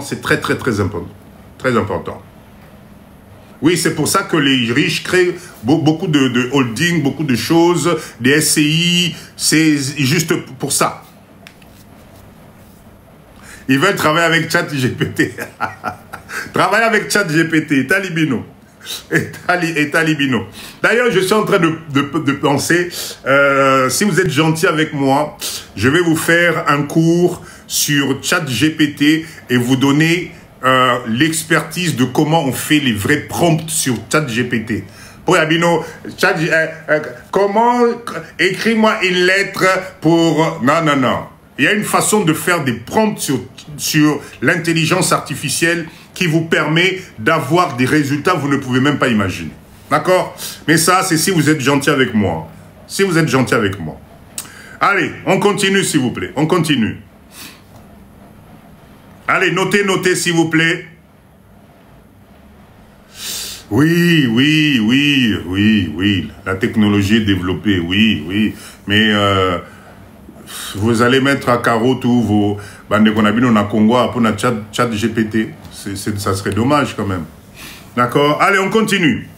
C'est très, très, très important. Très important. Oui, c'est pour ça que les riches créent beaucoup de holdings, beaucoup de choses, des SCI, c'est juste pour ça. Ils veulent travailler avec ChatGPT. Travailler avec ChatGPT, Talibino. Et Talibino. D'ailleurs, je suis en train de penser, si vous êtes gentil avec moi, je vais vous faire un cours sur ChatGPT et vous donner l'expertise de comment on fait les vrais prompts sur ChatGPT. Pour Abino, comment écris-moi une lettre pour... Non, non, non. Il y a une façon de faire des prompts sur l'intelligence artificielle qui vous permet d'avoir des résultats que vous ne pouvez même pas imaginer. D'accord? Mais ça, c'est si vous êtes gentil avec moi. Si vous êtes gentil avec moi. Allez, on continue s'il vous plaît. On continue. Allez, notez, notez s'il vous plaît. Oui, oui, oui, oui, oui. La technologie est développée, oui, oui. Mais vous allez mettre à carreau tous vos bandes qu'on a vu dans Congo pour notre chat GPT. Ça serait dommage quand même. D'accord? Allez, on continue.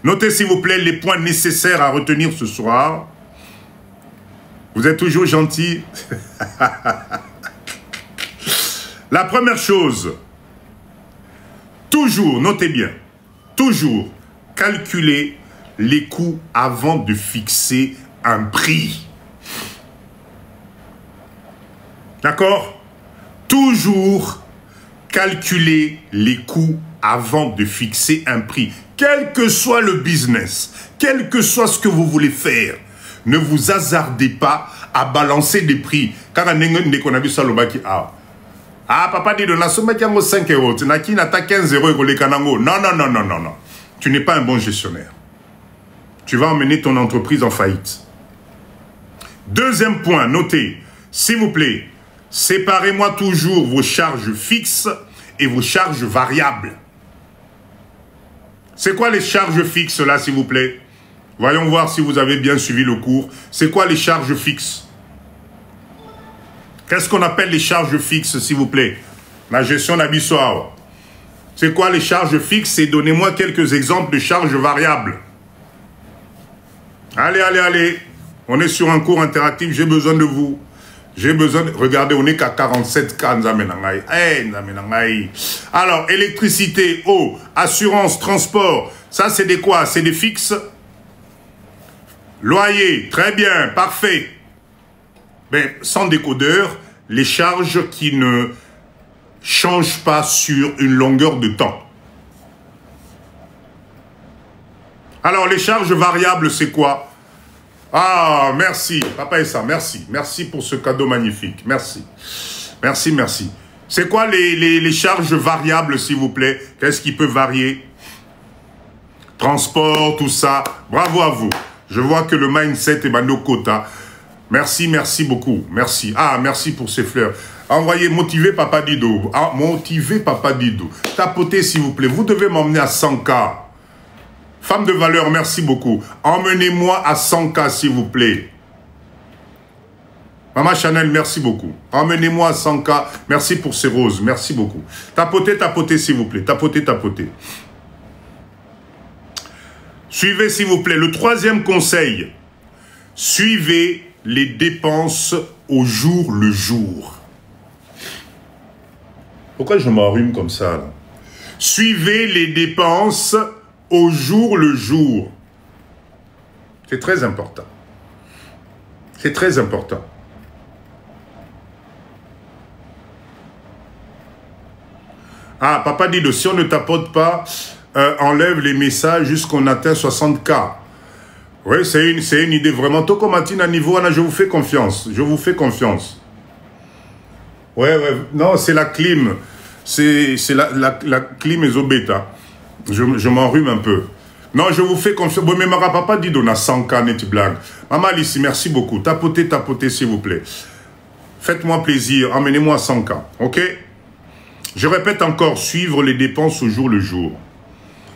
Notez s'il vous plaît les points nécessaires à retenir ce soir. Vous êtes toujours gentil. La première chose, toujours, notez bien, toujours calculer les coûts avant de fixer un prix. D'accord? Toujours calculer les coûts avant de fixer un prix. Quel que soit le business, quel que soit ce que vous voulez faire, ne vous hasardez pas à balancer des prix. Car on a vu ça, ah, papa dit, on a 5 euros, tu n'as qui n'a 15 euros. Non, non, non, non, non, non. Tu n'es pas un bon gestionnaire. Tu vas emmener ton entreprise en faillite. Deuxième point, notez, s'il vous plaît, séparez-moi toujours vos charges fixes et vos charges variables. C'est quoi les charges fixes là, s'il vous plaît? Voyons voir si vous avez bien suivi le cours. C'est quoi les charges fixes? Qu'est-ce qu'on appelle les charges fixes, s'il vous plaît? La gestion d'Abissoir. C'est quoi les charges fixes? Et donnez-moi quelques exemples de charges variables. Allez, allez, allez. On est sur un cours interactif, j'ai besoin de vous. J'ai besoin de... Regardez, on n'est qu'à 47K. Alors, électricité, eau, assurance, transport. Ça, c'est des quoi? C'est des fixes. Loyer, très bien, parfait. Mais sans décodeur, les charges qui ne changent pas sur une longueur de temps. Alors, les charges variables, c'est quoi? Ah, merci, Papa Essa, merci. Merci pour ce cadeau magnifique. Merci. Merci, merci. C'est quoi les charges variables, s'il vous plaît? Qu'est-ce qui peut varier? Transport, tout ça. Bravo à vous. Je vois que le mindset est bando quota. Merci, merci beaucoup. Merci. Ah, merci pour ces fleurs. Envoyez, motivez Papa Dido. Ah, motivez Papa Dido. Tapotez, s'il vous plaît. Vous devez m'emmener à 100K. Femme de valeur, merci beaucoup. Emmenez-moi à 100K, s'il vous plaît. Maman Chanel, merci beaucoup. Emmenez-moi à 100K. Merci pour ces roses. Merci beaucoup. Tapotez, tapotez, s'il vous plaît. Tapotez, tapotez. Suivez, s'il vous plaît, le troisième conseil. Suivez les dépenses au jour le jour. Pourquoi je m'enrhume comme ça, là? Suivez les dépenses au jour le jour. C'est très important. C'est très important. Ah, Papa dit, si on ne tapote pas, enlève les messages jusqu'on atteint 60K. Oui, c'est une idée vraiment. Tokomatine à niveau, je vous fais confiance. Je vous fais confiance. Ouais, ouais. Non, c'est la clim. C'est la clim Ezobeta. Je m'enrhume un peu. Non, je vous fais confiance. Bon, mais ma papa dit on a 100K, net blague. Maman Alice, merci beaucoup. Tapotez, tapotez, s'il vous plaît. Faites-moi plaisir. Emmenez-moi à 100K. OK? Je répète encore, suivre les dépenses au jour le jour.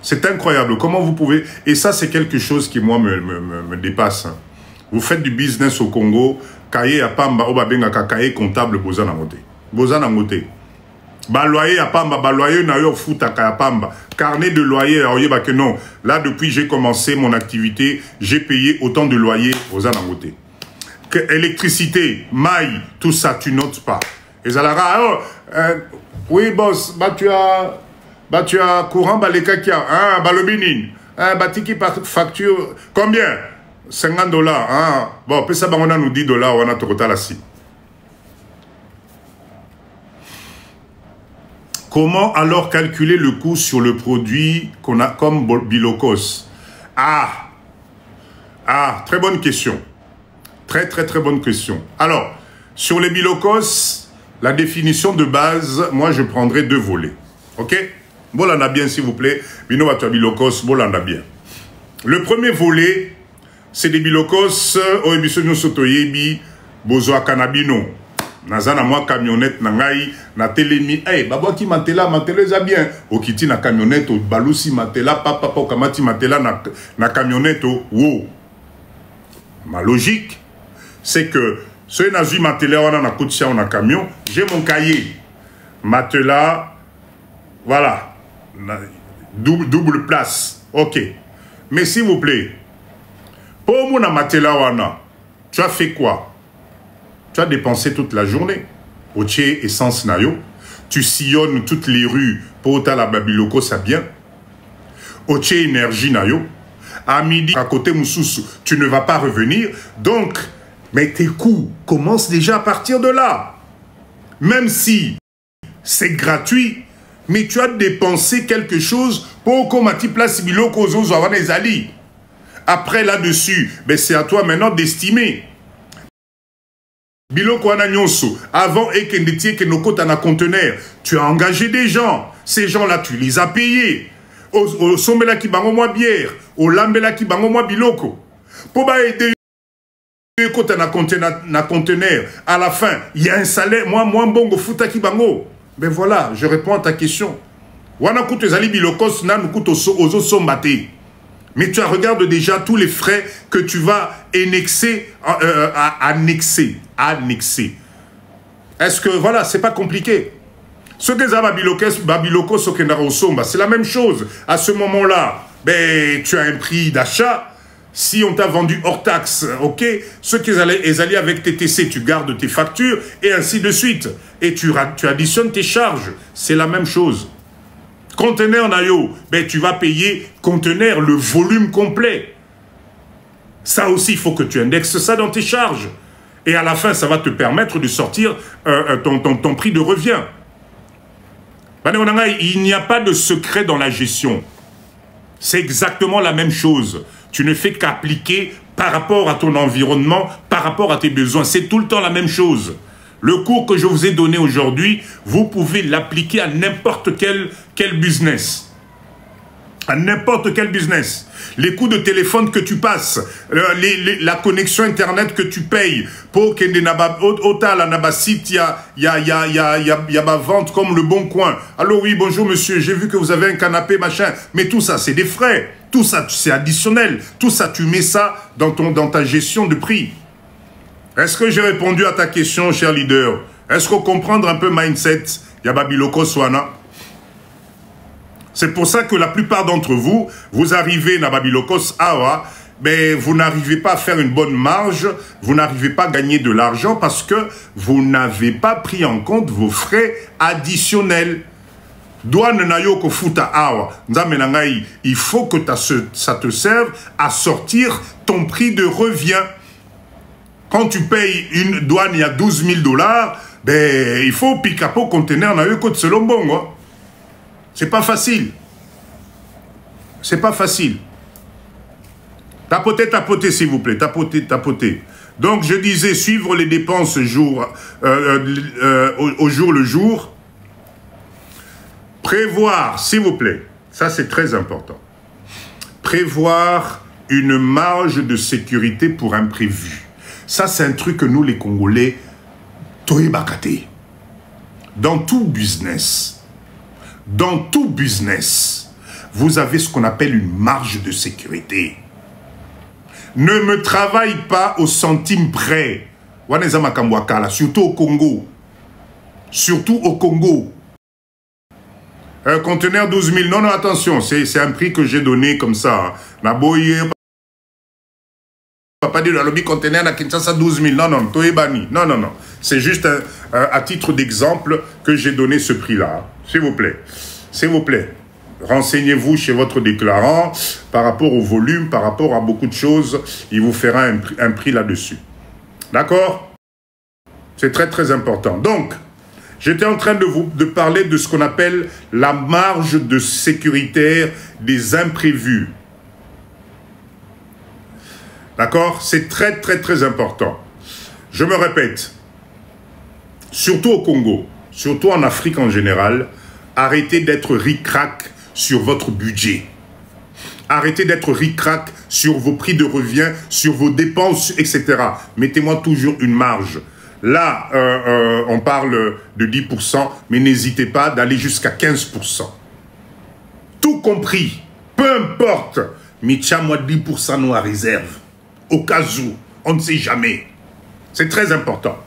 C'est incroyable. Comment vous pouvez... Et ça, c'est quelque chose qui, moi, me dépasse. Vous faites du business au Congo. Kaye à Pamba, Obabenga, Kaye comptable, Bozan Amote. Bozan Amote. Baloyer à Pamba, baloyer na yo futaka à Pamba. Carnet de loyer, bah que non. Là, depuis j'ai commencé mon activité, j'ai payé autant de loyer aux Anangoté. Électricité, maille, tout ça, tu notes pas. Et ça oui, boss, tu as courant, les kakia, balobinin, tiki facture, combien? 50 $, bon, puis ça, on a nous 10 $, on a tout total assis. Comment alors calculer le coût sur le produit qu'on a comme Bilokos? Très bonne question. Très bonne question. Alors, sur les Bilokos, la définition de base, moi je prendrai 2 volets. Ok? Bolanda bien s'il vous plaît. Bino Batua Bilokos, Bolanda bien. Le premier volet, c'est des Bilokos, Oebisono Sotoyebi, Bozoa Kanabino. Nazana moi camionnette nangai na telemi babo ki matela za bien okiti na camionnette o balusi matela papa kamati matela na camionnette wo. Ma logique c'est que ce nazi matela wana na kotia na camion, j'ai mon cahier matela voilà double place. OK. Mais s'il vous plaît, pour mon matela wana, tu as fait quoi? Tu as dépensé toute la journée. Oche essence nayo. Tu sillonnes toutes les rues pour ta la Babiloko, ça bien. Oche énergie nayo. À midi, à côté Moussoussou, tu ne vas pas revenir. Donc, mais tes coûts commencent déjà à partir de là. Même si c'est gratuit, mais tu as dépensé quelque chose pour qu'on m'a dit place Biloko Zozo avant les alliés. Après là-dessus, ben c'est à toi maintenant d'estimer. Biloko wana nyonso, avant ekendetier que nos côtes en a conteneur, tu as engagé des gens. Ces gens-là, tu les as payés. Au sommela ki bango moi bière, au lambela ki bango moi biloko. Pour ba aider les côtes en a conteneur, à la fin, il y a un salaire, moi bongo futa ki bango. Ben voilà, je réponds à ta question. Wana koute zali bilokos na nous koute ozo sombate. Mais tu regardes déjà tous les frais que tu vas annexer. Est-ce que, voilà, c'est pas compliqué. Ce que c'est la même chose. À ce moment-là, ben, tu as un prix d'achat. Si on t'a vendu hors taxe, ok, ceux qui allaient avec TTC, tu gardes tes factures, et ainsi de suite. Et tu additionnes tes charges. C'est la même chose. Conteneur Nayo, ben tu vas payer conteneur, le volume complet. Ça aussi, il faut que tu indexes ça dans tes charges. Et à la fin, ça va te permettre de sortir ton prix de revient. Il n'y a pas de secret dans la gestion. C'est exactement la même chose. Tu ne fais qu'appliquer par rapport à ton environnement, par rapport à tes besoins. C'est tout le temps la même chose. Le cours que je vous ai donné aujourd'hui, vous pouvez l'appliquer à n'importe quel business. À n'importe quel business. Les coûts de téléphone que tu passes, la connexion Internet que tu payes, pour qu'il y ait un site, il y a ma vente comme le Bon Coin. Allô, oui, bonjour monsieur, j'ai vu que vous avez un canapé, machin. Mais tout ça, c'est des frais. Tout ça, c'est additionnel. Tout ça, tu mets ça dans ta gestion de prix. Est-ce que j'ai répondu à ta question, cher leader? Est-ce qu'on comprend un peu mindset? Yababiloko Swana. C'est pour ça que la plupart d'entre vous, vous arrivez à Babilokos Awa, mais vous n'arrivez pas à faire une bonne marge, vous n'arrivez pas à gagner de l'argent parce que vous n'avez pas pris en compte vos frais additionnels. Douane Nayoko Futa Awa, il faut que ça te serve à sortir ton prix de revient. Quand tu payes une douane, il y a 12 000 $, ben, il faut picapo conteneur na yo côte selon bongo. C'est pas facile. C'est pas facile. Tapotez, s'il vous plaît. Tapotez. Donc, je disais, suivre les dépenses au jour le jour. Prévoir, s'il vous plaît. Ça, c'est très important. Prévoir une marge de sécurité pour imprévu. Ça, c'est un truc que nous, les Congolais, toyebakate. Dans tout business, vous avez ce qu'on appelle une marge de sécurité. Ne me travaille pas au centime près. Surtout au Congo. Surtout au Congo. conteneur 12 000. Non, non, attention, c'est un prix que j'ai donné comme ça. Naboye, papa dit le lobby conteneur à Kinshasa 12 000. Non, non, Toebani. Non, non, non. C'est juste à titre d'exemple que j'ai donné ce prix-là. S'il vous plaît. S'il vous plaît. Renseignez-vous chez votre déclarant par rapport au volume, par rapport à beaucoup de choses. Il vous fera un prix là-dessus. D'accord? C'est très, très important. Donc, j'étais en train de parler de ce qu'on appelle la marge de sécuritaire des imprévus. D'accord? C'est très, très, très important. Je me répète, surtout au Congo, surtout en Afrique en général, arrêtez d'être ric-rac sur votre budget. Arrêtez d'être ric-rac sur vos prix de revient, sur vos dépenses, etc. Mettez-moi toujours une marge. Là, on parle de 10%, mais n'hésitez pas d'aller jusqu'à 15%. Tout compris, peu importe, mettez-moi 10% nous à réserve. Au cas où, on ne sait jamais. C'est très important.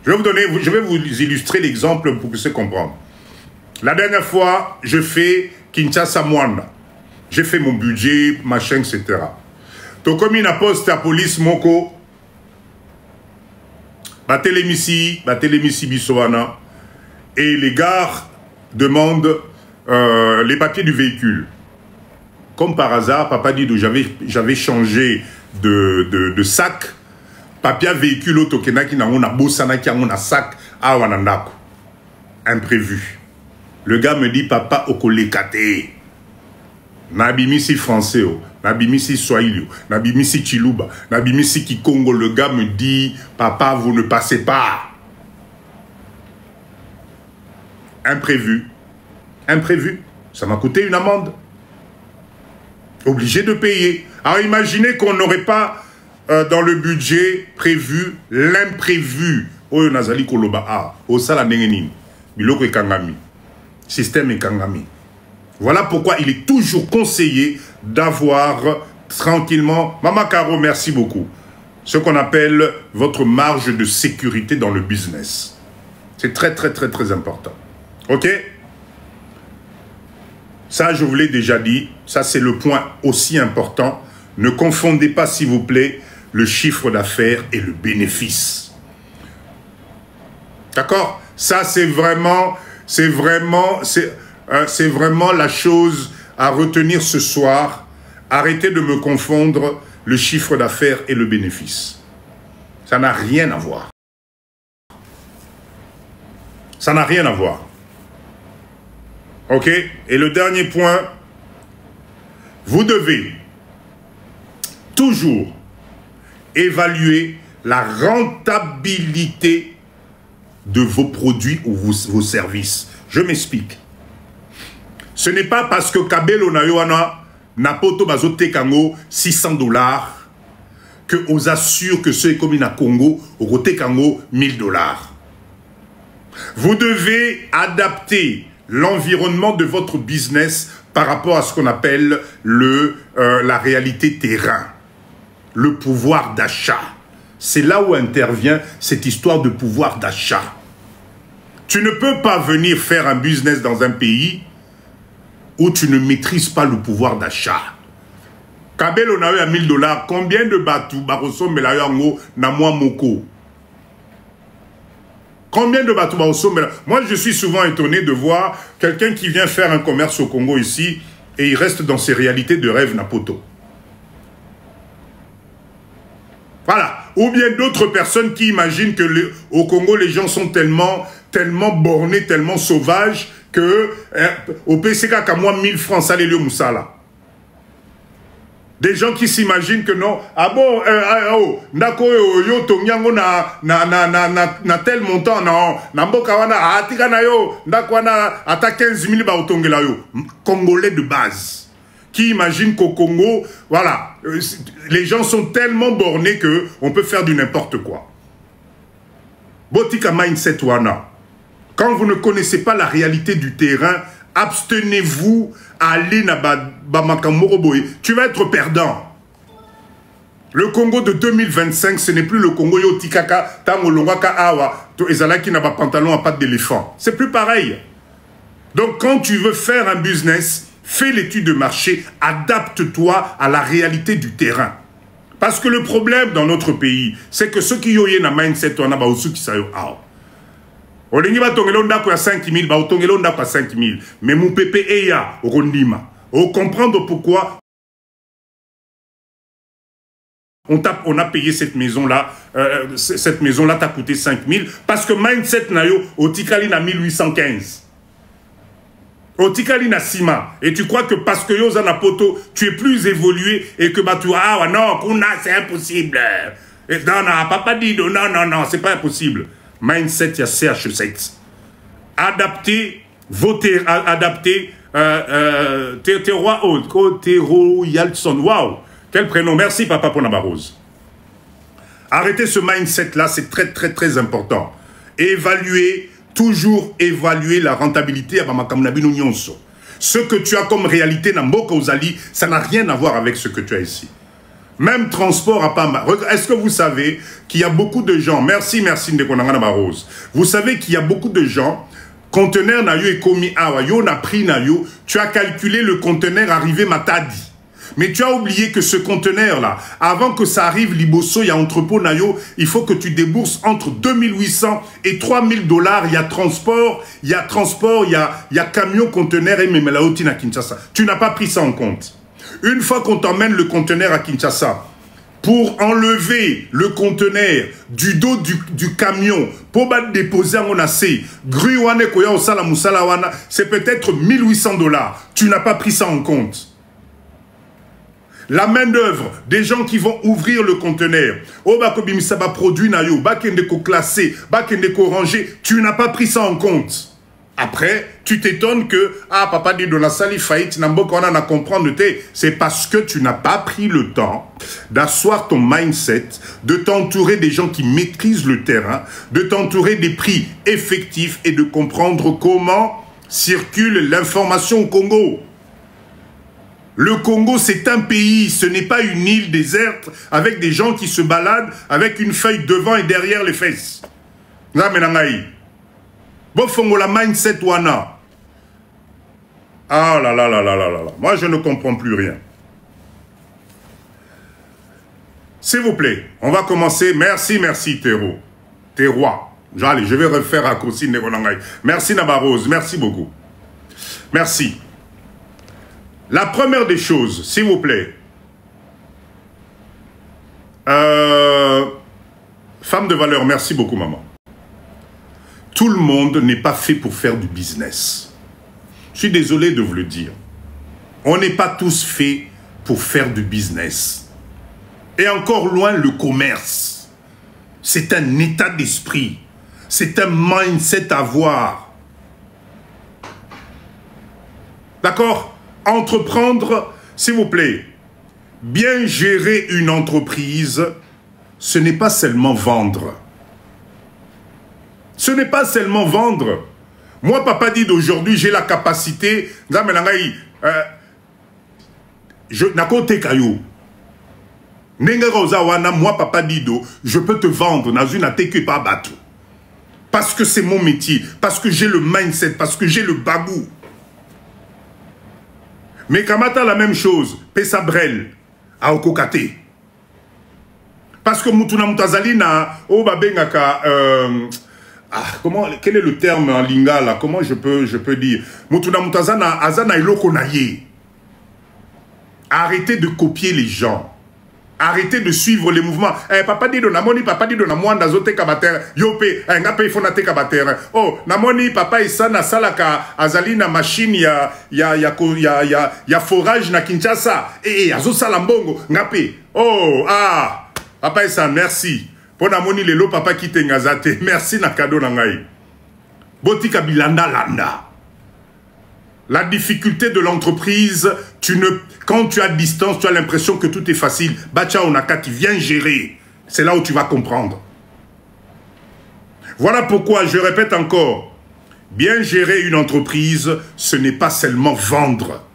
Je vais vous illustrer l'exemple pour que vous compreniez. La dernière fois, je fais Kinshasa Mwanda. J'ai fait mon budget, machin, etc. Donc, comme il a posté à police, Moko, Batelemisi Bissoana, et les gars demandent les papiers du véhicule. Comme par hasard, papa dit, j'avais changé de sac, papier véhicule au Tokenaki, on a Bossanaki, on a sac à Wanandako. Imprévu. Le gars me dit, papa, okolekate. Nabimisi français, Nabimisi swahili, Nabimisi chiluba, Nabimisi kikongo. Le gars me dit, papa, vous ne passez pas. Imprévu. Imprévu. Ça m'a coûté une amende. Obligé de payer. Alors imaginez qu'on n'aurait pas dans le budget prévu l'imprévu. Oh, Nazali Koloba, ah, Osala Nengenin, Biloko et Kangami. Système et Kangami. Voilà pourquoi il est toujours conseillé d'avoir tranquillement, Mama Caro, merci beaucoup, ce qu'on appelle votre marge de sécurité dans le business. C'est très, très, très, très important. OK? Ça, je vous l'ai déjà dit. Ça, c'est le point aussi important. Ne confondez pas, s'il vous plaît, le chiffre d'affaires et le bénéfice. D'accord? Ça, c'est vraiment la chose à retenir ce soir. Arrêtez de me confondre le chiffre d'affaires et le bénéfice. Ça n'a rien à voir. Ça n'a rien à voir. OK? Et le dernier point, vous devez toujours évaluer la rentabilité de vos produits ou vos services. Je m'explique. Ce n'est pas parce que Kabelo na yoana na poto bazote kango 600 $ que on assure que ceux comme na Congo au côté kango 1000 $. Vous devez adapter l'environnement de votre business par rapport à ce qu'on appelle la réalité terrain, le pouvoir d'achat. C'est là où intervient cette histoire de pouvoir d'achat. Tu ne peux pas venir faire un business dans un pays où tu ne maîtrises pas le pouvoir d'achat. Kabelo na yo à 1000 $, combien de bateaux baroso melayango na moi moko? Combien de bateaux baroso melayango? Moi, je suis souvent étonné de voir quelqu'un qui vient faire un commerce au Congo ici et il reste dans ses réalités de rêve napoto. Voilà. Ou bien d'autres personnes qui imaginent que au Congo, les gens sont tellement bornés, tellement sauvages que au PCK, qu'à moi, 1000 francs, ça les lieux moussala. Des gens qui s'imaginent que non, ah bon, nako yo tonyango na tel montant, non, namboka wana atika na yo, ndako wana ata 15 000 ba otongela yo. Congolais de base, qui imaginent qu'au Congo, voilà, les gens sont tellement bornés que on peut faire du n'importe quoi. Botika mindset wana. Quand vous ne connaissez pas la réalité du terrain, abstenez-vous à aller na Bamakamoroboy. Tu vas être perdant. Le Congo de 2025, ce n'est plus le Congo yo tikaka tangolongaka awa to ezalaki na ba pantalon à pattes d'éléphant. C'est plus pareil. Donc quand tu veux faire un business, fais l'étude de marché, adapte-toi à la réalité du terrain. Parce que le problème dans notre pays, c'est que ceux qui ont un mindset, on a qui savent. On a 5 000, on 5 000. Mais mon pépé est là, on comprendre pourquoi on a payé cette maison-là. Cette maison-là t'a coûté 5 000. Parce que mindset, au Tikali, na 1815. Au Tikali, na Sima. Et tu crois que parce que Yosa na poto, tu es plus évolué et que tu ah non, Kuna, c'est impossible. Et, non, papa dit, non, c'est pas impossible. Mindset, il y a CH7. Adapter, voter, adapter, Tero Yalson. Waouh, quel prénom. Merci, papa, pour Nabarose. Arrêtez ce mindset-là, c'est très, très, très important. Évaluer, toujours évaluer la rentabilité à Bamakamnabino Nyonso. Ce que tu as comme réalité dans Mboka Ozali, ça n'a rien à voir avec ce que tu as ici. Même transport à Pamba. Est-ce que vous savez qu'il y a beaucoup de gens, merci Ndekonanga Nabarose. Vous savez qu'il y a beaucoup de gens, conteneur na yo et komi awa, yo na prix na yo, tu as calculé le conteneur arrivé Matadi. Mais tu as oublié que ce conteneur-là, avant que ça arrive, Liboso, il y a entrepôt Nayo, il faut que tu débourses entre 2800 et 3000 $. Il y a transport, il y a camion, conteneur et Memelaoti à Kinshasa. Tu n'as pas pris ça en compte. Une fois qu'on t'emmène le conteneur à Kinshasa, pour enlever le conteneur du dos du camion, pour déposer en AC, c'est peut-être 1800 $. Tu n'as pas pris ça en compte. La main-d'œuvre, des gens qui vont ouvrir le conteneur, produit classé, rangé, tu n'as pas pris ça en compte. Après, tu t'étonnes que, papa dit de la sali faillite, on a comprendre, c'est parce que tu n'as pas pris le temps d'asseoir ton mindset, de t'entourer des gens qui maîtrisent le terrain, de t'entourer des prix effectifs et de comprendre comment circule l'information au Congo. Le Congo, c'est un pays, ce n'est pas une île déserte avec des gens qui se baladent avec une feuille devant et derrière les fesses. La mindset wana. Ah là là là là là là. Moi, je ne comprends plus rien. S'il vous plaît, on va commencer. Merci, Théro. Terroir. Allez, je vais refaire à Kosine Negonangaï. Merci Nabarose, merci beaucoup. Merci. La première des choses, s'il vous plaît, femme de valeur, merci beaucoup maman. Tout le monde n'est pas fait pour faire du business. Je suis désolé de vous le dire. On n'est pas tous faits pour faire du business. Et encore loin le commerce. C'est un état d'esprit. C'est un mindset à avoir. D'accord ? Entreprendre, s'il vous plaît, bien gérer une entreprise, ce n'est pas seulement vendre. Ce n'est pas seulement vendre. Moi, papa dit d'aujourd'hui, j'ai la capacité, moi, papa dit, je peux te vendre dans une attaque pas bateau. Parce que c'est mon métier, parce que j'ai le mindset, parce que j'ai le bagou. Mais Kamata la même chose, Pesa Brel, à Okokate. Parce que Mutuna Mutazali na Obabengaka, quel est le terme en lingala? Comment je peux dire? Mutuna Mutazana Azana Iloko Naye. Arrêtez de copier les gens. Arrêtez de suivre les mouvements. Papa dit de namoni, papa dit de namwanda zote kabater. Yope, ngape ifonate kabater. Oh, namoni, papa isana salaka azali na machine ya forage na Kinshasa. Azo salambongo ngape. Oh, papa isana, merci. Pour namoni lelo papa kite ngazate. Merci na cadeau na ngai. Botika bilanda landa. La difficulté de l'entreprise, quand tu as distance, tu as l'impression que tout est facile. Bacha Onakati, viens gérer. C'est là où tu vas comprendre. Voilà pourquoi, je répète encore, bien gérer une entreprise, ce n'est pas seulement vendre.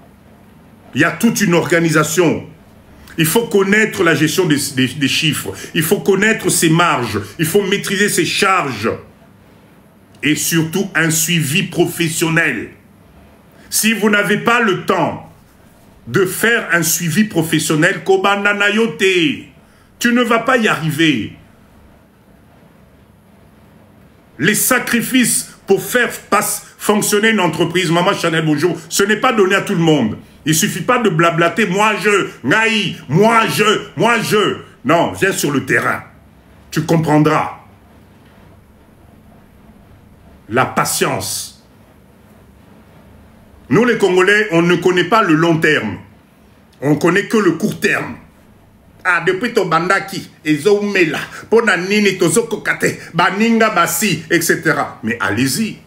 Il y a toute une organisation. Il faut connaître la gestion des chiffres. Il faut connaître ses marges. Il faut maîtriser ses charges. Et surtout, un suivi professionnel. Si vous n'avez pas le temps de faire un suivi professionnel, tu ne vas pas y arriver. Les sacrifices pour faire fonctionner une entreprise, Maman Chanel, bonjour, ce n'est pas donné à tout le monde. Il ne suffit pas de blablater, moi je, Naï, moi je. Non, viens sur le terrain. Tu comprendras. La patience. Nous les Congolais, on ne connaît pas le long terme. On ne connaît que le court terme. Ah, depuis ton bandaki, ezoumela, pona nini tozokokate, baninga basi, etc. Mais allez-y.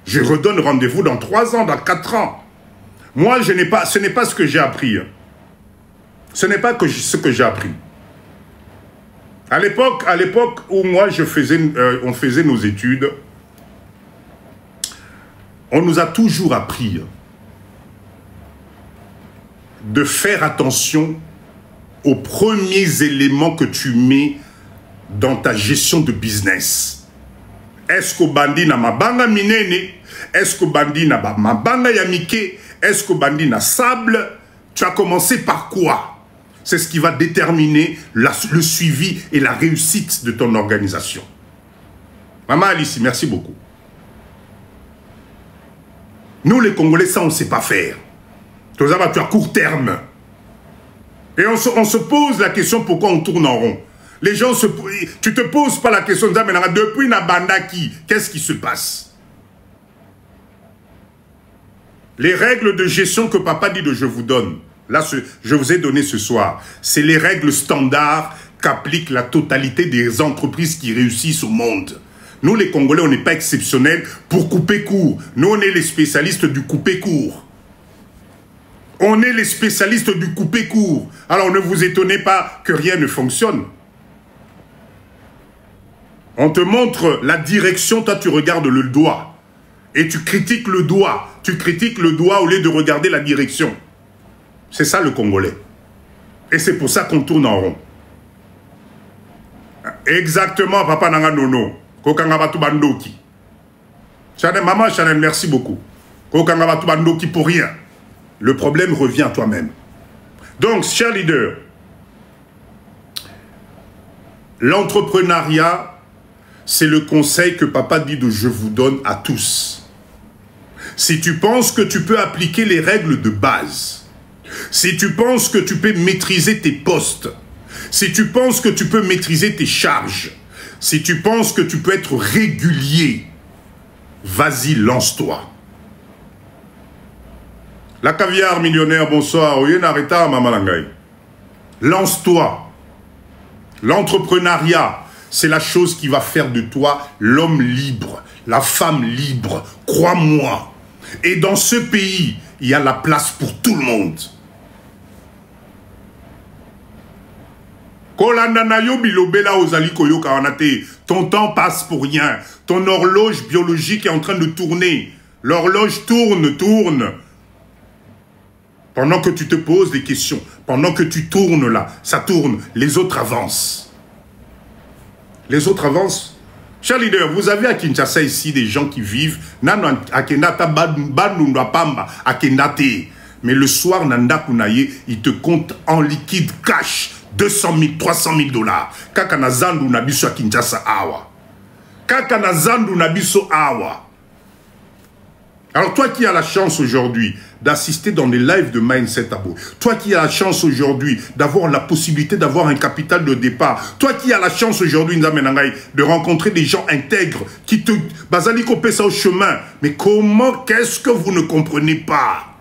Je redonne rendez-vous dans 3 ans, dans 4 ans. Moi, ce n'est pas ce que j'ai appris. Ce n'est pas ce que j'ai appris. À l'époque où moi, on faisait nos études, on nous a toujours appris de faire attention aux premiers éléments que tu mets dans ta gestion de business. Est-ce que bandi na mabanga minene? Est-ce que bandi na mabanga yamike? Est-ce que bandi na sable? Tu as commencé par quoi? C'est ce qui va déterminer le suivi et la réussite de ton organisation. Maman Alice, merci beaucoup. Nous les Congolais, ça on ne sait pas faire. Tu as court terme. Et on se pose la question pourquoi on tourne en rond. Les gens tu ne te poses pas la question depuis Nabandaki, qu'est-ce qui se passe? Les règles de gestion que papa dit de je vous donne, là je vous ai donné ce soir, c'est les règles standards qu'applique la totalité des entreprises qui réussissent au monde. Nous les Congolais, on n'est pas exceptionnels pour couper court. Nous on est les spécialistes du couper court. On est les spécialistes du couper court. Alors ne vous étonnez pas que rien ne fonctionne. On te montre la direction, toi tu regardes le doigt. Et tu critiques le doigt. Tu critiques le doigt au lieu de regarder la direction. C'est ça le Congolais. Et c'est pour ça qu'on tourne en rond. Exactement, Papa Nanga Nono. Kokanga Batu Bandoki. Maman Chanel, merci beaucoup. Kokanga Batu Bandoki pour rien. Le problème revient à toi-même. Donc, chers leaders, l'entrepreneuriat, c'est le conseil que papa dit de je vous donne à tous. Si tu penses que tu peux appliquer les règles de base, si tu penses que tu peux maîtriser tes postes, si tu penses que tu peux maîtriser tes charges, si tu penses que tu peux être régulier, vas-y, lance-toi. La caviar millionnaire, bonsoir. Lance-toi. L'entrepreneuriat, c'est la chose qui va faire de toi l'homme libre, la femme libre. Crois-moi. Et dans ce pays, il y a la place pour tout le monde. Ton temps passe pour rien. Ton horloge biologique est en train de tourner. L'horloge tourne. Pendant que tu te poses des questions, pendant que tu tournes là, ça tourne, les autres avancent. Les autres avancent. Chers leaders, vous avez à Kinshasa ici des gens qui vivent, mais le soir, ils te comptent en liquide cash 200 000, 300 000 $. Kaka zandu nabiso à Kinshasa awa. Kaka zandu nabiso awa. Alors toi qui as la chance aujourd'hui d'assister dans les lives de Mindset Abo, toi qui as la chance aujourd'hui d'avoir la possibilité d'avoir un capital de départ, toi qui as la chance aujourd'hui de rencontrer des gens intègres qui te basaliko pesa au chemin, mais comment, qu'est-ce que vous ne comprenez pas?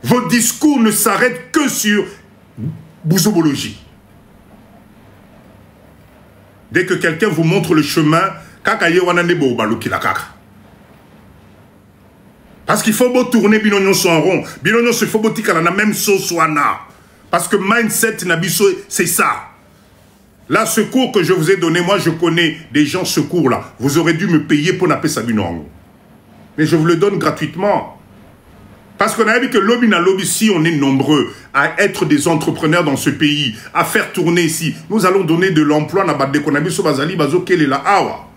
Vos discours ne s'arrêtent que sur bouzobologie. Dès que quelqu'un vous montre le chemin, kakaye wanane bo baluki la kaka. Parce qu'il faut beau tourner binonyon en rond. Binonyon se faut beau tikala na même sauce wana. Parce que mindset nabiso, c'est ça. Là, ce cours que je vous ai donné, moi je connais des gens ce cours là. Vous aurez dû me payer pour n'appeler ça binonyon. Mais je vous le donne gratuitement. Parce qu'on a vu que lobby na lobby, si on est nombreux à être des entrepreneurs dans ce pays, à faire tourner ici, nous allons donner de l'emploi na bade konabiso bazali bazo kele la awa.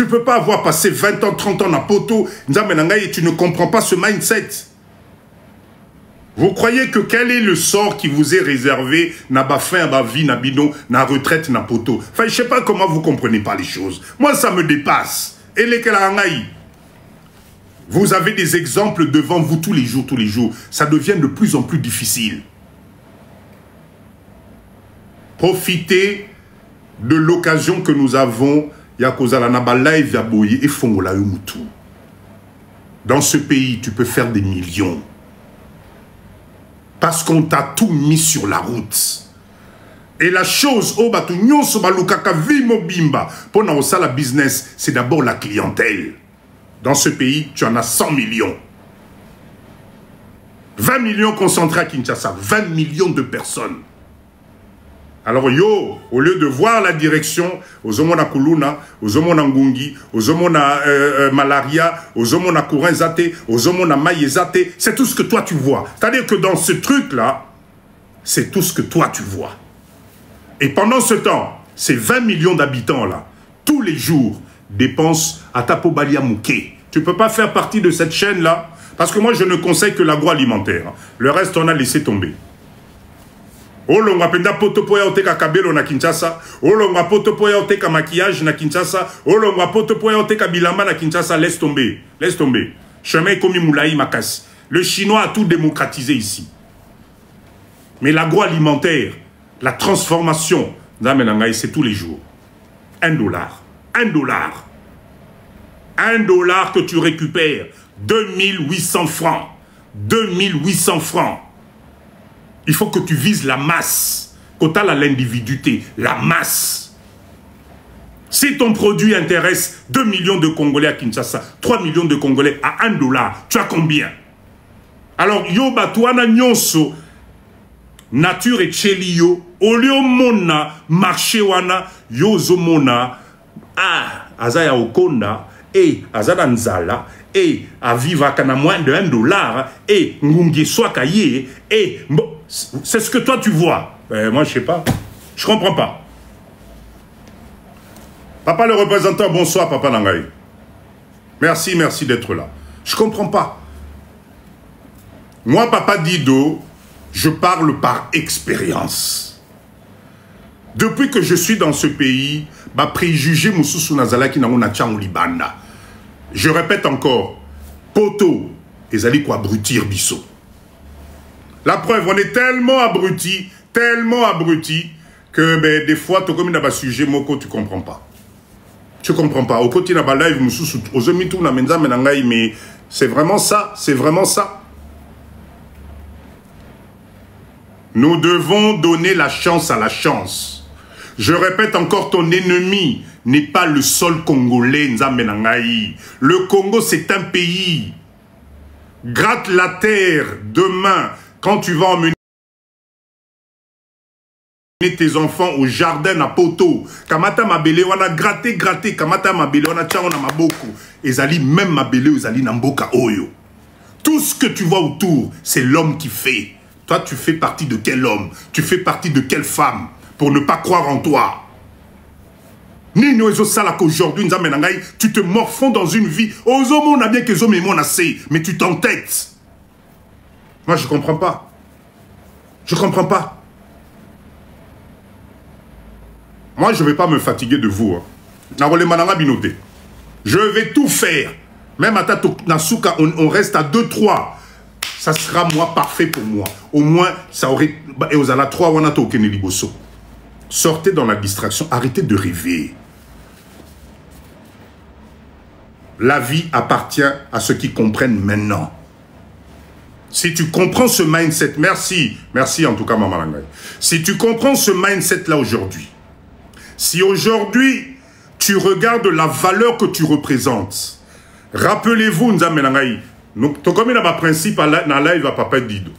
Tu ne peux pas avoir passé 20 ans, 30 ans dans poto, et tu ne comprends pas ce mindset. Vous croyez que quel est le sort qui vous est réservé na ba fin, ba vie, na bidon, na retraite, na poto? Enfin, je ne sais pas comment vous ne comprenez pas les choses. Moi, ça me dépasse. Et les Kelarangaï, vous avez des exemples devant vous tous les jours, tous les jours. Ça devient de plus en plus difficile. Profitez de l'occasion que nous avons. Dans ce pays, tu peux faire des millions. Parce qu'on t'a tout mis sur la route. Et la chose, pour la business, c'est d'abord la clientèle. Dans ce pays, tu en as 100 millions. 20 millions concentrés à Kinshasa. 20 millions de personnes. Alors yo, au lieu de voir la direction, aux hommes na kuluna, aux hommes na ngungi, aux hommes na malaria, aux hommes na courant zate, aux hommes na maille zate, c'est tout ce que toi tu vois. C'est-à-dire que dans ce truc-là, c'est tout ce que toi tu vois. Et pendant ce temps, ces 20 millions d'habitants-là, tous les jours, dépensent à Tapobalia Mouké. Tu ne peux pas faire partie de cette chaîne-là, parce que moi je ne conseille que l'agroalimentaire. Le reste, on a laissé tomber. Olonga penda poto poya oteka kabelo na Kinshasa, olonga poto poya oteka maquillage na Kinshasa, olonga poto poya oteka bilamba na Kinshasa, laisse tomber, laisse tomber. Chemin comme Moulaï Makassi. Le chinois a tout démocratisé ici. Mais l'agroalimentaire, la transformation, c'est tous les jours. $1. $1. $1 que tu récupères. 2800 francs. 2800 francs. Il faut que tu vises la masse. Quand tu as l'individuité, la masse. Si ton produit intéresse 2 millions de Congolais à Kinshasa, 3 millions de Congolais à $1, tu as combien? Alors, yo batuana nyonso, nature et chelio, au lieu mona, marché wana, yo zomona, azaya okonda, azada nzala, à vivre à moins de $1, ngungi swakaye, c'est ce que toi tu vois. Moi, je sais pas. Je comprends pas. Papa le représentant, bonsoir, Papa Nangaï. Merci, merci d'être là. Je comprends pas. Moi, Papa Dido, je parle par expérience. Depuis que je suis dans ce pays, ma préjugé Moussoussou Nazalaki Namona Tchang Libanda. Je répète encore, poto, ezali quoi abrutir biso. La preuve, on est tellement abrutis, que ben, des fois, tu comme dans un sujet, moko, tu comprends pas. Tu comprends pas. Au côté de la live, mais c'est vraiment ça, c'est vraiment ça. Nous devons donner la chance à la chance. Je répète encore, ton ennemi n'est pas le sol congolais, Nzamenangaï. Le Congo, c'est un pays. Gratte la terre demain. Quand tu vas emmener tes enfants au jardin à poto, Kamata Mabele, on a gratté, Kamata Mabele, on a tcha, on a maboko. Ezali, même Mabele, Ezali, Namboka Oyo. Tout ce que tu vois autour, c'est l'homme qui fait. Toi, tu fais partie de quel homme? Tu fais partie de quelle femme? Pour ne pas croire en toi. Nino ezo sala qu'aujourd'hui, tu te morfonds dans une vie. Ozomo n'a bien que zo mais mais tu t'entêtes. Moi, je ne comprends pas. Je ne comprends pas. Moi, je ne vais pas me fatiguer de vous. Je vais tout faire. Même à Tato Nasuka, on reste à 2-3. Ça sera, moi, parfait pour moi. Au moins, ça aurait... Et aux ala 3, on a tout Liboso. Sortez dans la distraction. Arrêtez de rêver. La vie appartient à ceux qui comprennent maintenant. Si tu comprends ce mindset, merci en tout cas Maman Langaï. Si tu comprends ce mindset-là aujourd'hui, si aujourd'hui tu regardes la valeur que tu représentes, rappelez-vous, Nzambe Langaï, nous avons un principe dans la live à Papa Dido.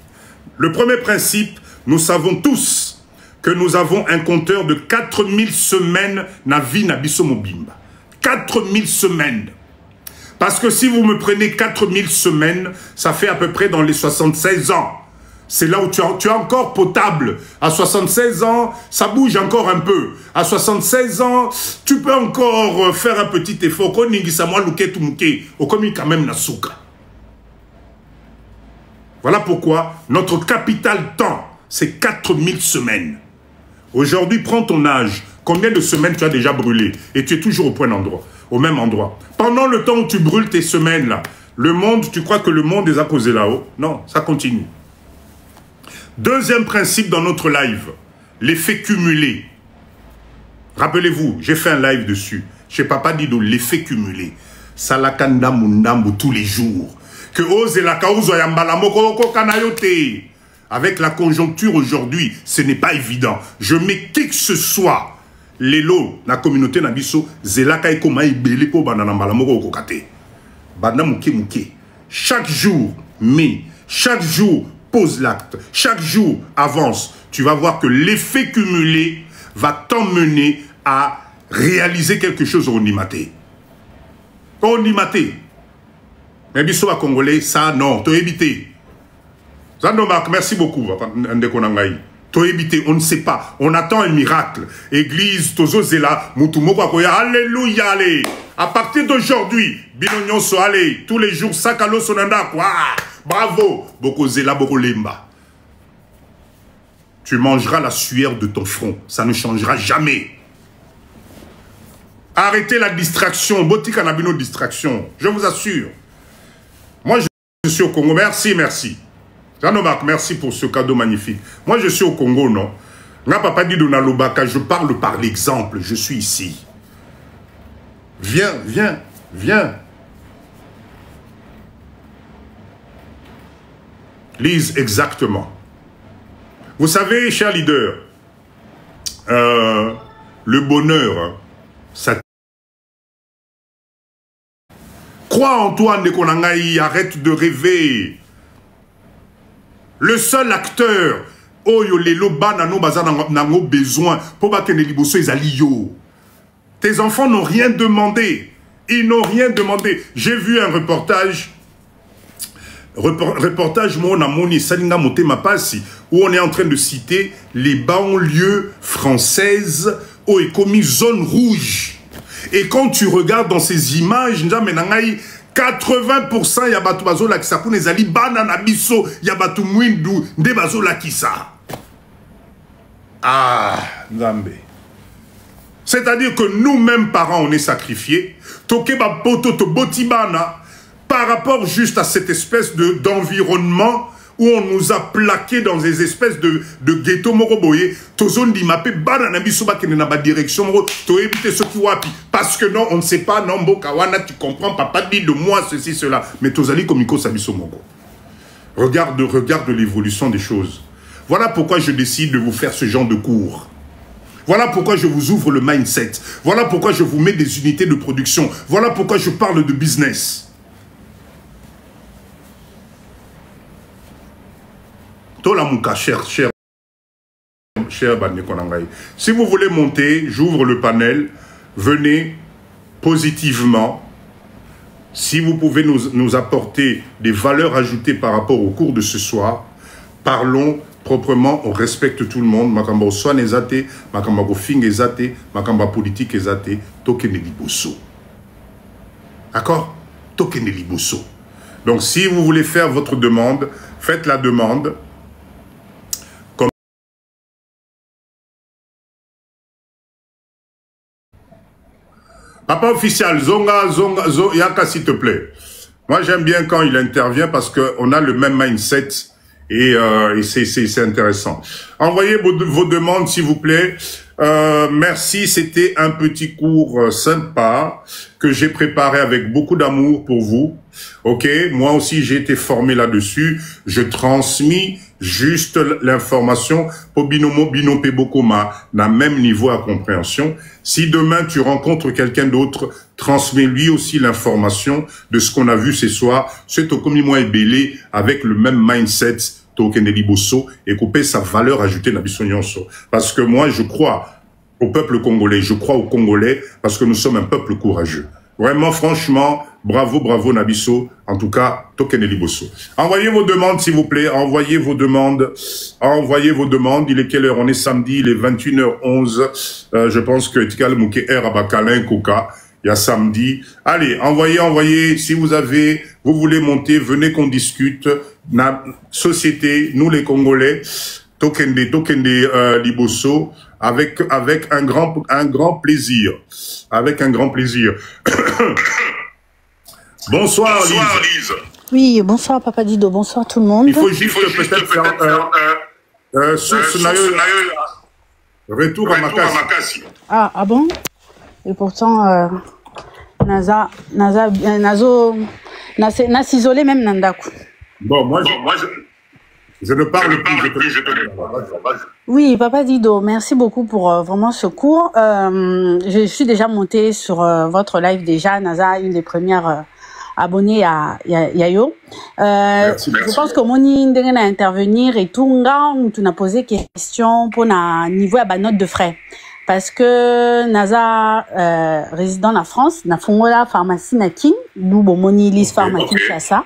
Le premier principe, nous savons tous que nous avons un compteur de 4000 semaines na vie na biso mobimba. 4000 semaines. Parce que si vous me prenez 4000 semaines, ça fait à peu près dans les 76 ans. C'est là où tu es encore potable. À 76 ans, ça bouge encore un peu. À 76 ans, tu peux encore faire un petit effort. Quand quand même nasuka. Voilà pourquoi notre capital temps, c'est 4000 semaines. Aujourd'hui, prends ton âge. Combien de semaines tu as déjà brûlé? Et tu es toujours au même endroit. Pendant le temps où tu brûles tes semaines là, le monde, tu crois que le monde est à causer là-haut? Non, ça continue. Deuxième principe dans notre live, l'effet cumulé. Rappelez-vous, j'ai fait un live dessus. Chez Papa Dido, l'effet cumulé. Salakanda mundambu tous les jours. Que ose la causa yambala moko kanayote. Avec la conjoncture aujourd'hui, ce n'est pas évident. Je mets qui que ce soit. Lelo, la communauté nabiso, zelaka ekoma ibele po banana mbala moko kokate. Bana muke muke. Chaque jour, mais chaque jour, pose l'acte. Chaque jour, avance. Tu vas voir que l'effet cumulé va t'emmener à réaliser quelque chose au Nimaté. Au Nimaté. Mais biso à Congolais, ça non, t'as évité. Zandomak, merci beaucoup. T'as évité, on ne sait pas. On attend un miracle. Église, Tozo Zela, Mutumoko Akoya, alléluia, allez. À partir d'aujourd'hui, Binonyon so allez, tous les jours, Sakalo Sonanda, quoi. Bravo, Boko Zela, Boko Lemba. Tu mangeras la sueur de ton front. Ça ne changera jamais. Arrêtez la distraction. Botika Nabino distraction. Je vous assure. Moi, je suis au Congo. Merci, merci. Jean-Marc, merci pour ce cadeau magnifique. Moi, je suis au Congo, non? N'a pas dit Donalobaka. Je parle par l'exemple. Je suis ici. Viens, viens, viens. Lise exactement. Vous savez, cher leader, le bonheur, ça... Crois en toi, Nekonangaï, arrête de rêver. Le seul acteur, Oyo Lelo Banano Baza n'ont besoin pour battre les liboso et Zaliyo. Tes enfants n'ont rien demandé. Ils n'ont rien demandé. J'ai vu un reportage. Reportage Mona Moni Salinga Motema Passi, où on est en train de citer les banlieues françaises où est commis zone rouge. Et quand tu regardes dans ces images, 80% ya batu bazo la kisa pour nezali banana biso ya batu mwindu nde bazo la kisa. Ah, Nzambe. C'est-à-dire que nous-mêmes parents on est sacrifiés. Toke ba poto to botibana. Par rapport juste à cette espèce d'environnement où on nous a plaqués dans des espèces de ghetto moroboye, tozone di mape banana bisoba qui n'a pas direction moro, to éviter ce qui wapi. Parce que non, on ne sait pas, non, Bokawana, tu comprends, papa dit de moi ceci, cela. Mais tozali komiko sabiso moko. Regarde l'évolution des choses. Voilà pourquoi je décide de vous faire ce genre de cours. Voilà pourquoi je vous ouvre le mindset. Voilà pourquoi je vous mets des unités de production. Voilà pourquoi je parle de business. Cher Bandekonangaï. Si vous voulez monter, j'ouvre le panel, venez positivement. Si vous pouvez nous apporter des valeurs ajoutées par rapport au cours de ce soir, parlons proprement, on respecte tout le monde. Makamba soin ezate, makamba fing ezate, makamba politique ezate, tokene liboso. D'accord? Tokene liboso. Donc si vous voulez faire votre demande, faites la demande. Papa officiel, Zonga, Yaka, s'il te plaît. Moi, j'aime bien quand il intervient parce qu'on a le même mindset et c'est intéressant. Envoyez vos demandes, s'il vous plaît. Merci, c'était un petit cours sympa que j'ai préparé avec beaucoup d'amour pour vous. Ok, moi aussi, j'ai été formé là-dessus. Je transmis juste l'information pour Binomo Binope Bokoma d'un même niveau à compréhension. Si demain tu rencontres quelqu'un d'autre, transmets-lui aussi l'information de ce qu'on a vu ce soir. C'est Tokomi moi et Belé avec le même mindset Tokeneli Bosso et couper sa valeur ajoutée Nabissonyonso. Parce que moi je crois au peuple congolais, je crois aux Congolais parce que nous sommes un peuple courageux. Vraiment, franchement, bravo, bravo Nabiso. En tout cas, Tokene Liboso. Envoyez vos demandes, s'il vous plaît. Envoyez vos demandes. Envoyez vos demandes. Il est quelle heure? On est samedi, il est 21h11. Je pense que Tikal Mouke R Abakalin Koka. Il y a samedi. Allez, envoyez. Si vous voulez monter, venez qu'on discute. Na société, nous les Congolais, Tokende Liboso, avec un grand plaisir. Avec un grand plaisir. Bonsoir, Lise. Oui, bonsoir Papa Dido, bonsoir tout le monde. Il faut juste peut-être faire source retour à Makassi. Ah bon? Et pourtant, Naza s'isoler même Nandaku. Bon, moi je ne parle plus. Oui, Papa Dido, merci beaucoup pour vraiment ce cours. Je suis déjà montée sur votre live déjà, Naza, une des premières abonnée à Yayo. Merci. Je pense que Moni Ndengena intervenir et tout, tu n'as posé question pour un niveau à note de frais. Parce que Naza résident en France, na fongola pharmacie nakin, nous bon Moni lise pharmacie ça.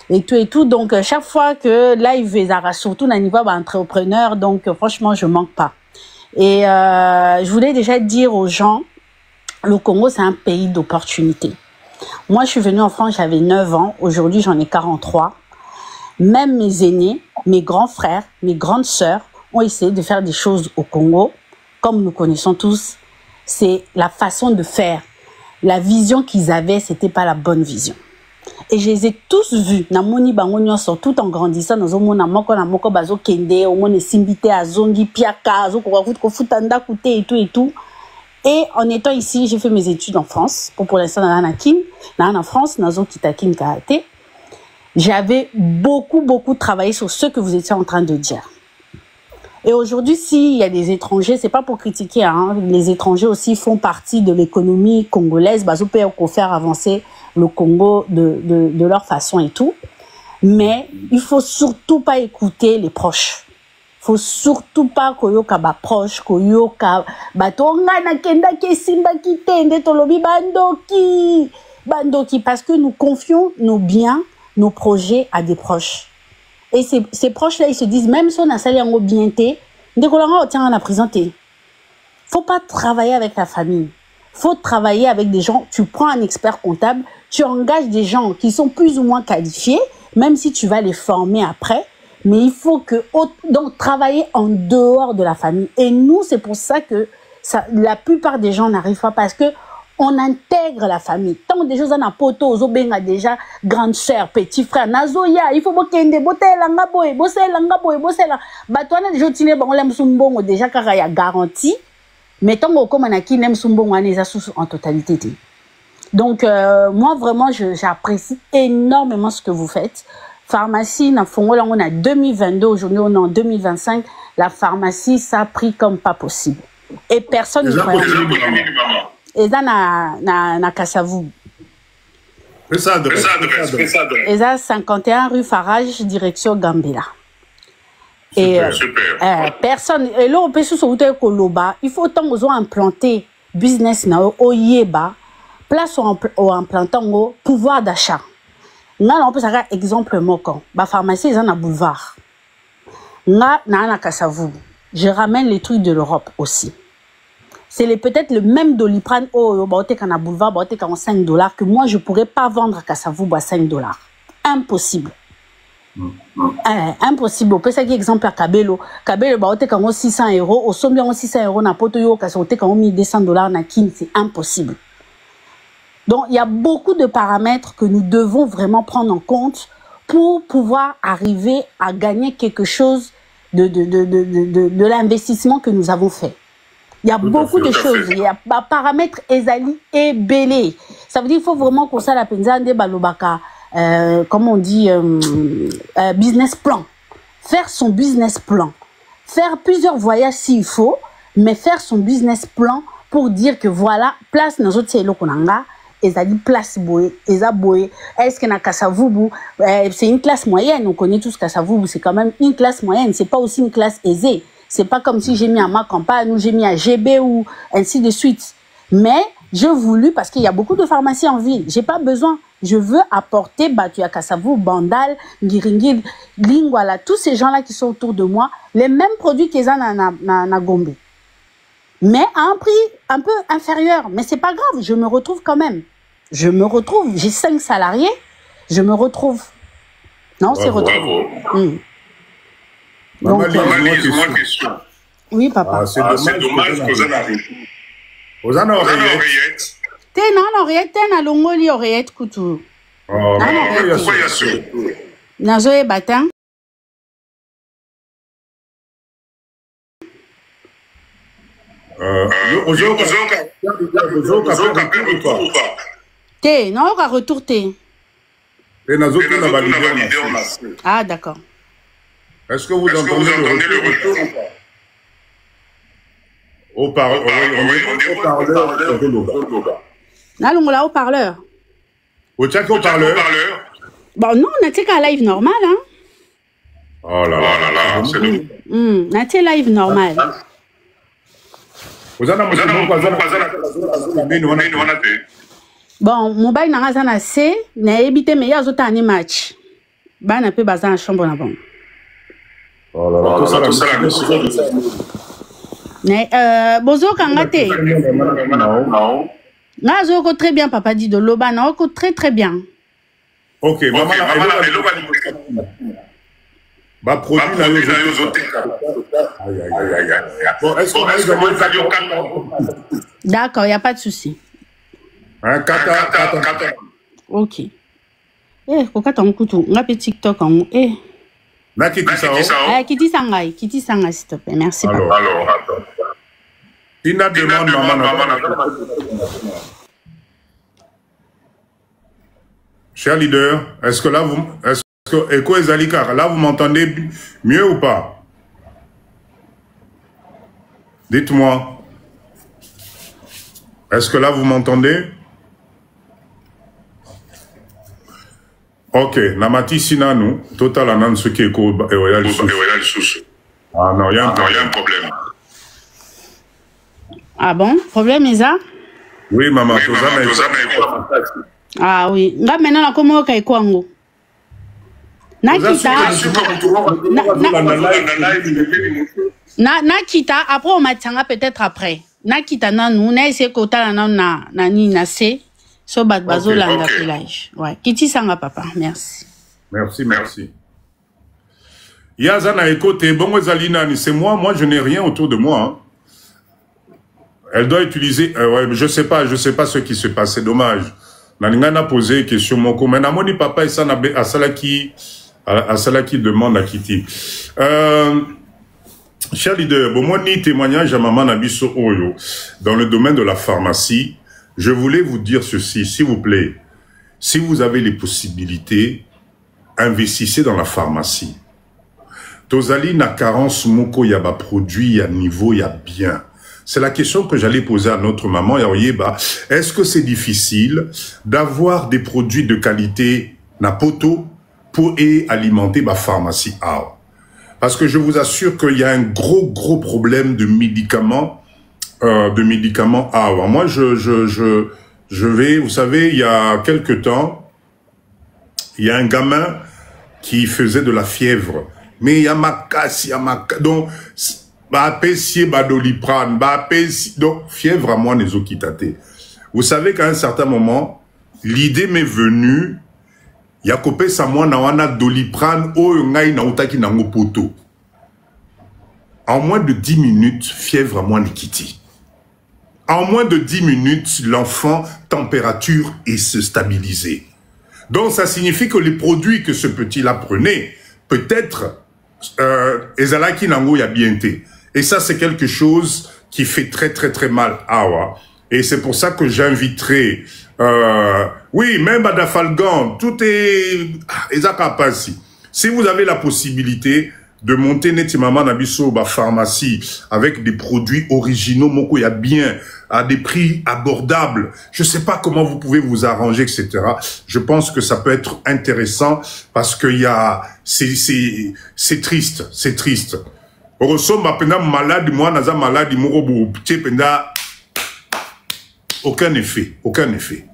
Et tout, donc chaque fois que live est surtout à niveau entrepreneur, donc franchement je manque pas. Et je voulais déjà dire aux gens, le Congo c'est un pays d'opportunités. Moi je suis venue en France, j'avais 9 ans, aujourd'hui j'en ai 43. Même mes aînés, mes grands frères, mes grandes sœurs ont essayé de faire des choses au Congo, comme nous connaissons tous. C'est la façon de faire. La vision qu'ils avaient, c'était pas la bonne vision. Et je les ai tous vus. Namoni bangonyo sont tout en grandissant. Nous avons na moko bazo kende, au moins simbité à zongi piaka, azo ko futanda kute et tout. Et en étant ici, j'ai fait mes études en France. Pour l'instant, en France, nazo kitakin karaté. J'avais beaucoup travaillé sur ce que vous étiez en train de dire. Et aujourd'hui, s'il y a des étrangers, c'est pas pour critiquer, hein. Les étrangers aussi font partie de l'économie congolaise. Bazo peut faire avancer le Congo de leur façon et tout. Mais il faut surtout pas écouter les proches. Faut surtout pas koyoka ba proche, koyoka batonga na kenda kesimba kitende tolobi bandoki parce que nous confions nos biens, nos projets à des proches. Et ces proches-là, ils se disent, même si on a sali en bien té, on a présenté. Faut pas travailler avec la famille. Faut travailler avec des gens. Tu prends un expert comptable, tu engages des gens qui sont plus ou moins qualifiés, même si tu vas les former après. Mais il faut donc travailler en dehors de la famille. Et nous, c'est pour ça que la plupart des gens n'arrivent pas parce que on intègre la famille. Tant des choses en a poto, ozobenga déjà grande sœur, petit frère, nazoya, il faut bokende, botela ngaboy, bosela. Batwana déjà tine bon lem sumbongo déjà car il y a garantie. Mais tant qu'on comme qui n'aime sumbongo on les a sous en totalité. Donc moi vraiment j'apprécie énormément ce que vous faites. Pharmacie na fongola on a 2022, aujourd'hui on est en 2025, la pharmacie ça a pris comme pas possible. Et personne ne croit. Et ça na Kasavu. Fais ça. Et ça 51 rue Farage, direction Gambela. Et personne. Et là on peut sous sauter Koloba. Il faut tant aux implanter business na oyeba place au implantant au pouvoir d'achat. Là on peut savoir exemple moko. Ba pharmacie ils en a boulevard. Là na Kasavu. Je ramène les trucs de l'Europe aussi. C'est peut-être le même Doliprane au boulevard, en $5 que moi je pourrais pas vendre à Kasavu à $5. Impossible. Impossible. On peut ça exemple à Kabelo. Kabelo en 600 €. Au sommet en 600 € na poto yo kasote en $1200 na kin, c'est impossible. Donc il y a beaucoup de paramètres que nous devons vraiment prendre en compte pour pouvoir arriver à gagner quelque chose de l'investissement que nous avons fait. Il y a beaucoup de choses. Il y a paramètres Ezali et Belé. Ça veut dire qu'il faut vraiment qu'on s'aille la penza de balobaka, comme on dit, business plan. Faire son business plan. Faire plusieurs voyages s'il faut, mais faire son business plan pour dire que voilà, place nos autres c'est l'okonanga, Ezali place boé, Ezaboé. Est-ce que na Kasavubu, c'est une classe moyenne. On connaît tous Kasavubu, c'est quand même une classe moyenne. C'est pas aussi une classe aisée. C'est pas comme si j'ai mis à ma campagne ou j'ai mis à GB ou ainsi de suite. Mais J'ai voulu, parce qu'il y a beaucoup de pharmacies en ville, j'ai pas besoin. Je veux apporter Batuya Kassavou, Bandal, Ngiringir, Lingwala, tous ces gens-là qui sont autour de moi, les mêmes produits qu'ils ont na Gombe. Mais à un prix un peu inférieur. Mais c'est pas grave, je me retrouve quand même. Je me retrouve, j'ai 5 salariés, je me retrouve. Non, c'est retrouvé. Maman, dis-moi question. Oui, papa. C'est dommage que vous en oreillette. T'es non, oreillette, t'es na longoli oreillette coutou. Pourquoi il y a ça? Nazoé Batin. T'es, non, on va retourner. Ah, d'accord. Est-ce que vous entendez le retour ou pas? Haut-parleur. Là, haut-parleur. Haut-parleur. Bon, non, on a été qu'à live normal, hein. Oh là là, c'est bon. On a été live normal. Bon, mobile n'a pas assez, n'a évité mais il y a d'autres animaux match. Bah n'a pas besoin de chambre là-bas. Oh là là, tout ça mais bozo kangate. Non. Là zo très bien papa dit de l'oba non très bien. Ok, maman bah produit na yo zoté. Aïe. Bon, est-ce qu'on a D'accord, il y a pas de souci. Un kata. Ok. Kokata on couteau, on a petit TikTok en Kiti Sangai, s'il te plaît. Merci. Alors, attends. Tina demande maman. Cher leader, est-ce que là Eko Ezalikar, là vous m'entendez mieux ou pas? Dites-moi. Est-ce que là vous m'entendez? Ok, Namati Sinanu, total anan ce qui est Ah non, il y a un problème. Ah bon? Problème, Isa? Oui, maman. Ah oui. Là, maintenant, la comment on Kwango? Nakita, après, on m'attendra peut-être après. Nakita, nous, on a essayé kota na ni nase. So bat bazo landa village. Ouais. Kiti sanga papa. Merci. Merci. Yazana écoute, bon Zalina, c'est moi je n'ai rien autour de moi. Hein. Elle doit utiliser ouais, je sais pas ce qui se passe, c'est dommage. Nalingana posé question mon comment namoni papa et ça na asalaki demande à Kiti. Cher leader, bon moi ni témoignage à maman Nabiso Oyo dans le domaine de la pharmacie. Je voulais vous dire ceci, s'il vous plaît. Si vous avez les possibilités, investissez dans la pharmacie. Tozali na carence moko yaba produit, ya niveau, ya bien. C'est la question que j'allais poser à notre maman. Est-ce que c'est difficile d'avoir des produits de qualité na poto pour alimenter ma pharmacie? Parce que je vous assure qu'il y a un gros problème de médicaments. Moi, je vais, vous savez, il y a quelque temps, il y a un gamin qui faisait de la fièvre. Mais il y a donc, donc, fièvre à moi, les okitate. Vous savez qu'à un certain moment, l'idée m'est venue, il y a copé sa moi na wana doliprane, ngai na utaki na ngopoto. En moins de 10 minutes, fièvre à moi nikiti. En moins de 10 minutes, l'enfant, température et se stabiliser. Donc, ça signifie que les produits que ce petit-là prenait, peut-être, ezalaki nango ya bienté. Et ça, c'est quelque chose qui fait très mal. Et c'est pour ça que j'inviterai, oui, même à Dafalgan, tout est, ezakapasi. Si vous avez la possibilité de monter Netimama Nabiso pharmacie avec des produits originaux, moko ya bien, à des prix abordables. Je sais pas comment vous pouvez vous arranger, etc. Je pense que ça peut être intéressant parce que c'est triste. Orosomba penda malade, moi naza malade, moko penda aucun effet, aucun effet.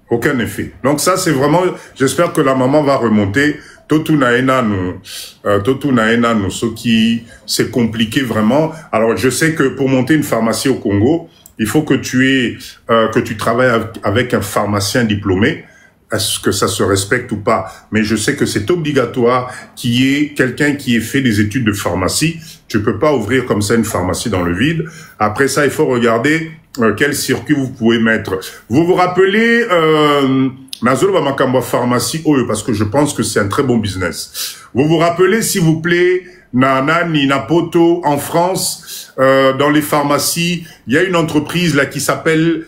Aucun effet. Donc ça, c'est vraiment, j'espère que la maman va remonter. Totu naena nous, ce qui, c'est compliqué vraiment. Alors, je sais que pour monter une pharmacie au Congo, il faut que tu travailles avec un pharmacien diplômé. Est-ce que ça se respecte ou pas? Mais je sais que c'est obligatoire qu'il y ait quelqu'un qui ait fait des études de pharmacie. Tu peux pas ouvrir comme ça une pharmacie dans le vide. Après ça, il faut regarder quel circuit vous pouvez mettre. Vous vous rappelez Nazolo Makambo pharmacie parce que je pense que c'est un très bon business. Vous vous rappelez, s'il vous plaît, Nana Ninapoto en France, dans les pharmacies, il y a une entreprise là qui s'appelle,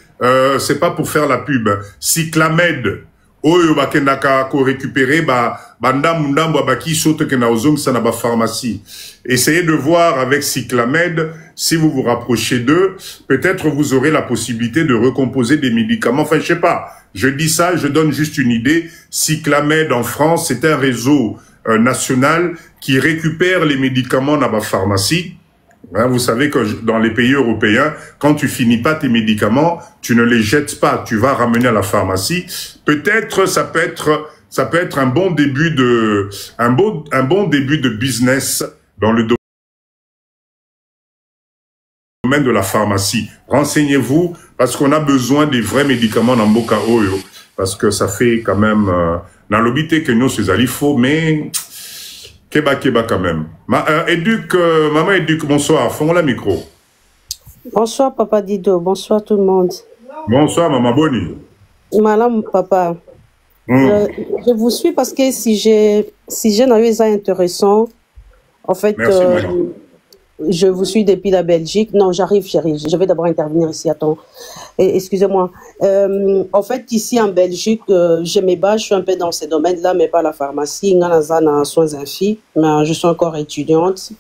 c'est pas pour faire la pub, Cyclamed. Oyo bakendaka ko récupérer ndambo baki sote ke na ozong ça na ba pharmacie. Essayez de voir avec Cyclamed si vous vous rapprochez d'eux, peut-être vous aurez la possibilité de recomposer des médicaments. Enfin, je sais pas. Je dis ça, je donne juste une idée. Cyclamed en France, c'est un réseau national qui récupère les médicaments dans la pharmacie. Hein, vous savez que dans les pays européens, quand tu finis pas tes médicaments, tu ne les jettes pas, tu vas ramener à la pharmacie. Peut-être ça peut être un bon début de business dans le domaine de la pharmacie. Renseignez-vous parce qu'on a besoin des vrais médicaments dans Mboka Oyo parce que ça fait quand même dans l'obité que nous c'est alifo mais Keba quand même. Maman Éduc, bonsoir. Fons la micro. Bonsoir, Papa Dido. Bonsoir, tout le monde. Bonsoir, Maman Boni. Madame, Papa. Je vous suis parce que si j'ai un ça intéressant, en fait, merci, je vous suis depuis la Belgique. Non, j'arrive, chérie. Je vais d'abord intervenir ici. Attends. Excusez-moi. En fait, ici en Belgique, je me bats. Je suis un peu dans ces domaines-là, mais pas la pharmacie. Dans soins infirmiers, mais je suis encore étudiante.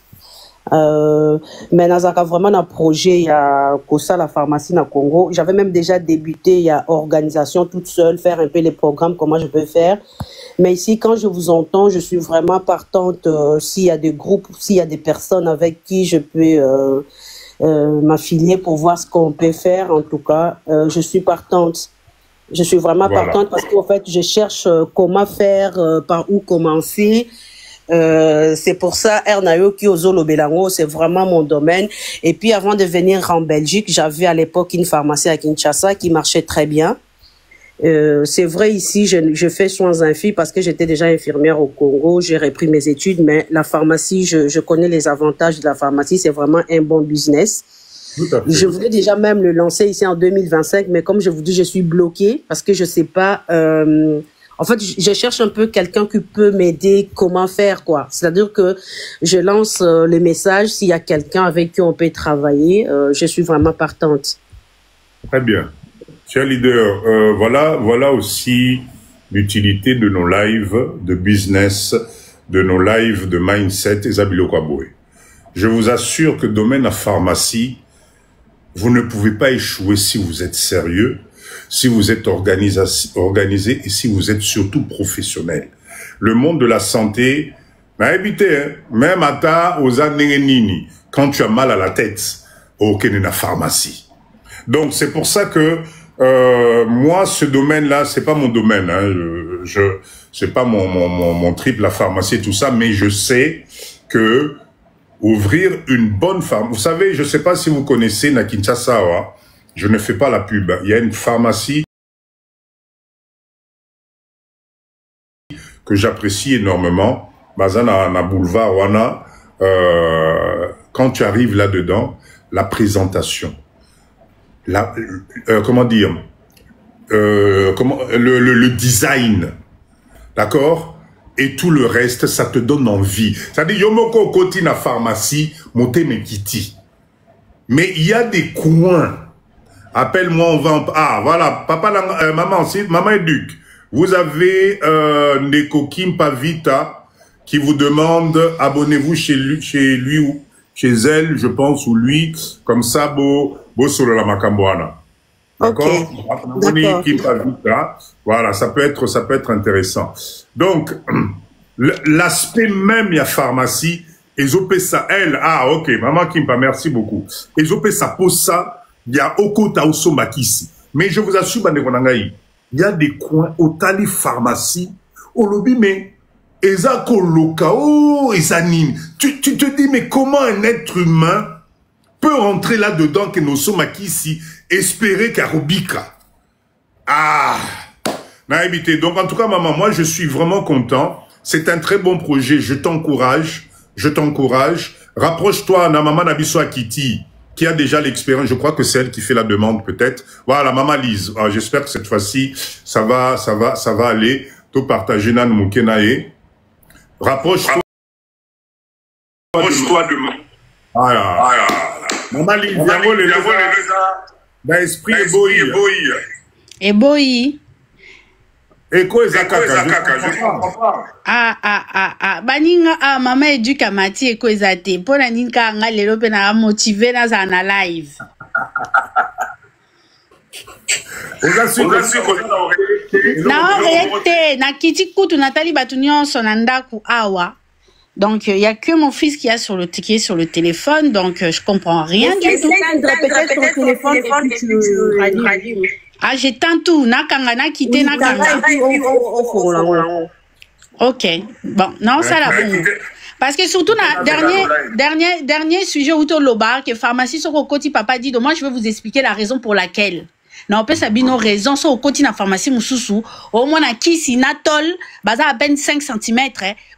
Mais Nazaka vraiment un projet, il y a ça la pharmacie dans Congo. J'avais même déjà débuté, il y a organisation toute seule, faire un peu les programmes, comment je peux faire. Mais ici, quand je vous entends, je suis vraiment partante s'il y a des groupes, s'il y a des personnes avec qui je peux m'affilier pour voir ce qu'on peut faire. En tout cas, je suis partante. Je suis vraiment partante parce qu'en fait, je cherche comment faire, par où commencer. C'est pour ça, Ernayo Kiozolo Belango, c'est vraiment mon domaine. Et puis, avant de venir en Belgique, j'avais à l'époque une pharmacie à Kinshasa qui marchait très bien. C'est vrai, ici, je fais soins infirmiers parce que j'étais déjà infirmière au Congo. J'ai repris mes études, mais la pharmacie, je connais les avantages de la pharmacie. C'est vraiment un bon business. Je voulais déjà même le lancer ici en 2025, mais comme je vous dis, je suis bloquée parce que je sais pas. En fait, je cherche un peu quelqu'un qui peut m'aider, comment faire, quoi. C'est-à-dire que je lance le message s'il y a quelqu'un avec qui on peut travailler. Je suis vraiment partante. Très bien. Cher leader, voilà aussi l'utilité de nos lives de business, de nos lives de mindset et Zabilo Kwaboé. Je vous assure que domaine la pharmacie, vous ne pouvez pas échouer si vous êtes sérieux, si vous êtes organisé et si vous êtes surtout professionnel. Le monde de la santé, même à ta aux années quand tu as mal à la tête, aucune la pharmacie. Donc c'est pour ça que moi, ce domaine-là, c'est pas mon domaine. Hein. C'est pas mon trip, la pharmacie et tout ça, mais je sais que ouvrir une bonne pharmacie. Vous savez, je sais pas si vous connaissez na Kinshasa, je ne fais pas la pub. Il y a une pharmacie que j'apprécie énormément. Bazana na boulevard Wana. Quand tu arrives là-dedans, la présentation. Comment dire, le design, d'accord, et tout le reste, ça te donne envie. C'est-à-dire, yomoko koti na pharmacie, monte mekiti. Mais il y a des coins. Appelle-moi, on va en... Ah, voilà, papa, maman aussi, maman Éduc. Vous avez Neko Kimpavita qui vous demande, abonnez-vous chez lui ou chez elle, je pense, ou lui, comme ça, solo la makamboana. D'accord? Okay. Voilà, ça peut être intéressant. Donc, l'aspect même, il y a pharmacie, Ezopé ça, elle, ok, maman Kimpa, merci beaucoup. Ezopé ça pose ça, il y a Okota Osomakisi. Mais je vous assure, il y a des coins au Tali pharmacie, au lobby, mais Eza Koloka, oh, Esanine. Tu te dis, mais comment un être humain peut rentrer là-dedans que nous sommes ici, espérer Karobika? Ah, naïbité. Donc, en tout cas, maman, moi, je suis vraiment content. C'est un très bon projet. Je t'encourage. Je t'encourage. Rapproche-toi, maman Nabiswa Kitty, qui a déjà l'expérience. Je crois que c'est elle qui fait la demande, peut-être. Voilà, maman Lise. Ah, j'espère que cette fois-ci, ça va aller. Tout partager nan Moukenae. Rapproche-toi de moi. Voilà. Maman Lise, l'esprit est beau. Et boy. Eko ezakaka. Baninga mama eduka mati eko ezate. Pona ninka nga lelo pe na motiver na za na live. Na orete na kiti kutu Nathalie Batunion son andaku awa. Donc il y a que mon fils qui est sur le téléphone, donc je comprends rien du tout. Peut-être ton téléphone et puis tu rallumes. Ah, j'éteins tout. Nakanga, na quitté, nakanga. Ok. Bon, non, ça là, bon. Parce que surtout, dernier sujet où tu loba, que pharmacie sur le côté, papa dit, donc moi, je vais vous expliquer la raison pour laquelle. Non, on peut savoir nos raisons sur le côté de la pharmacie Moussoussou. Au moins, qui si natol, baza à peine 5 cm,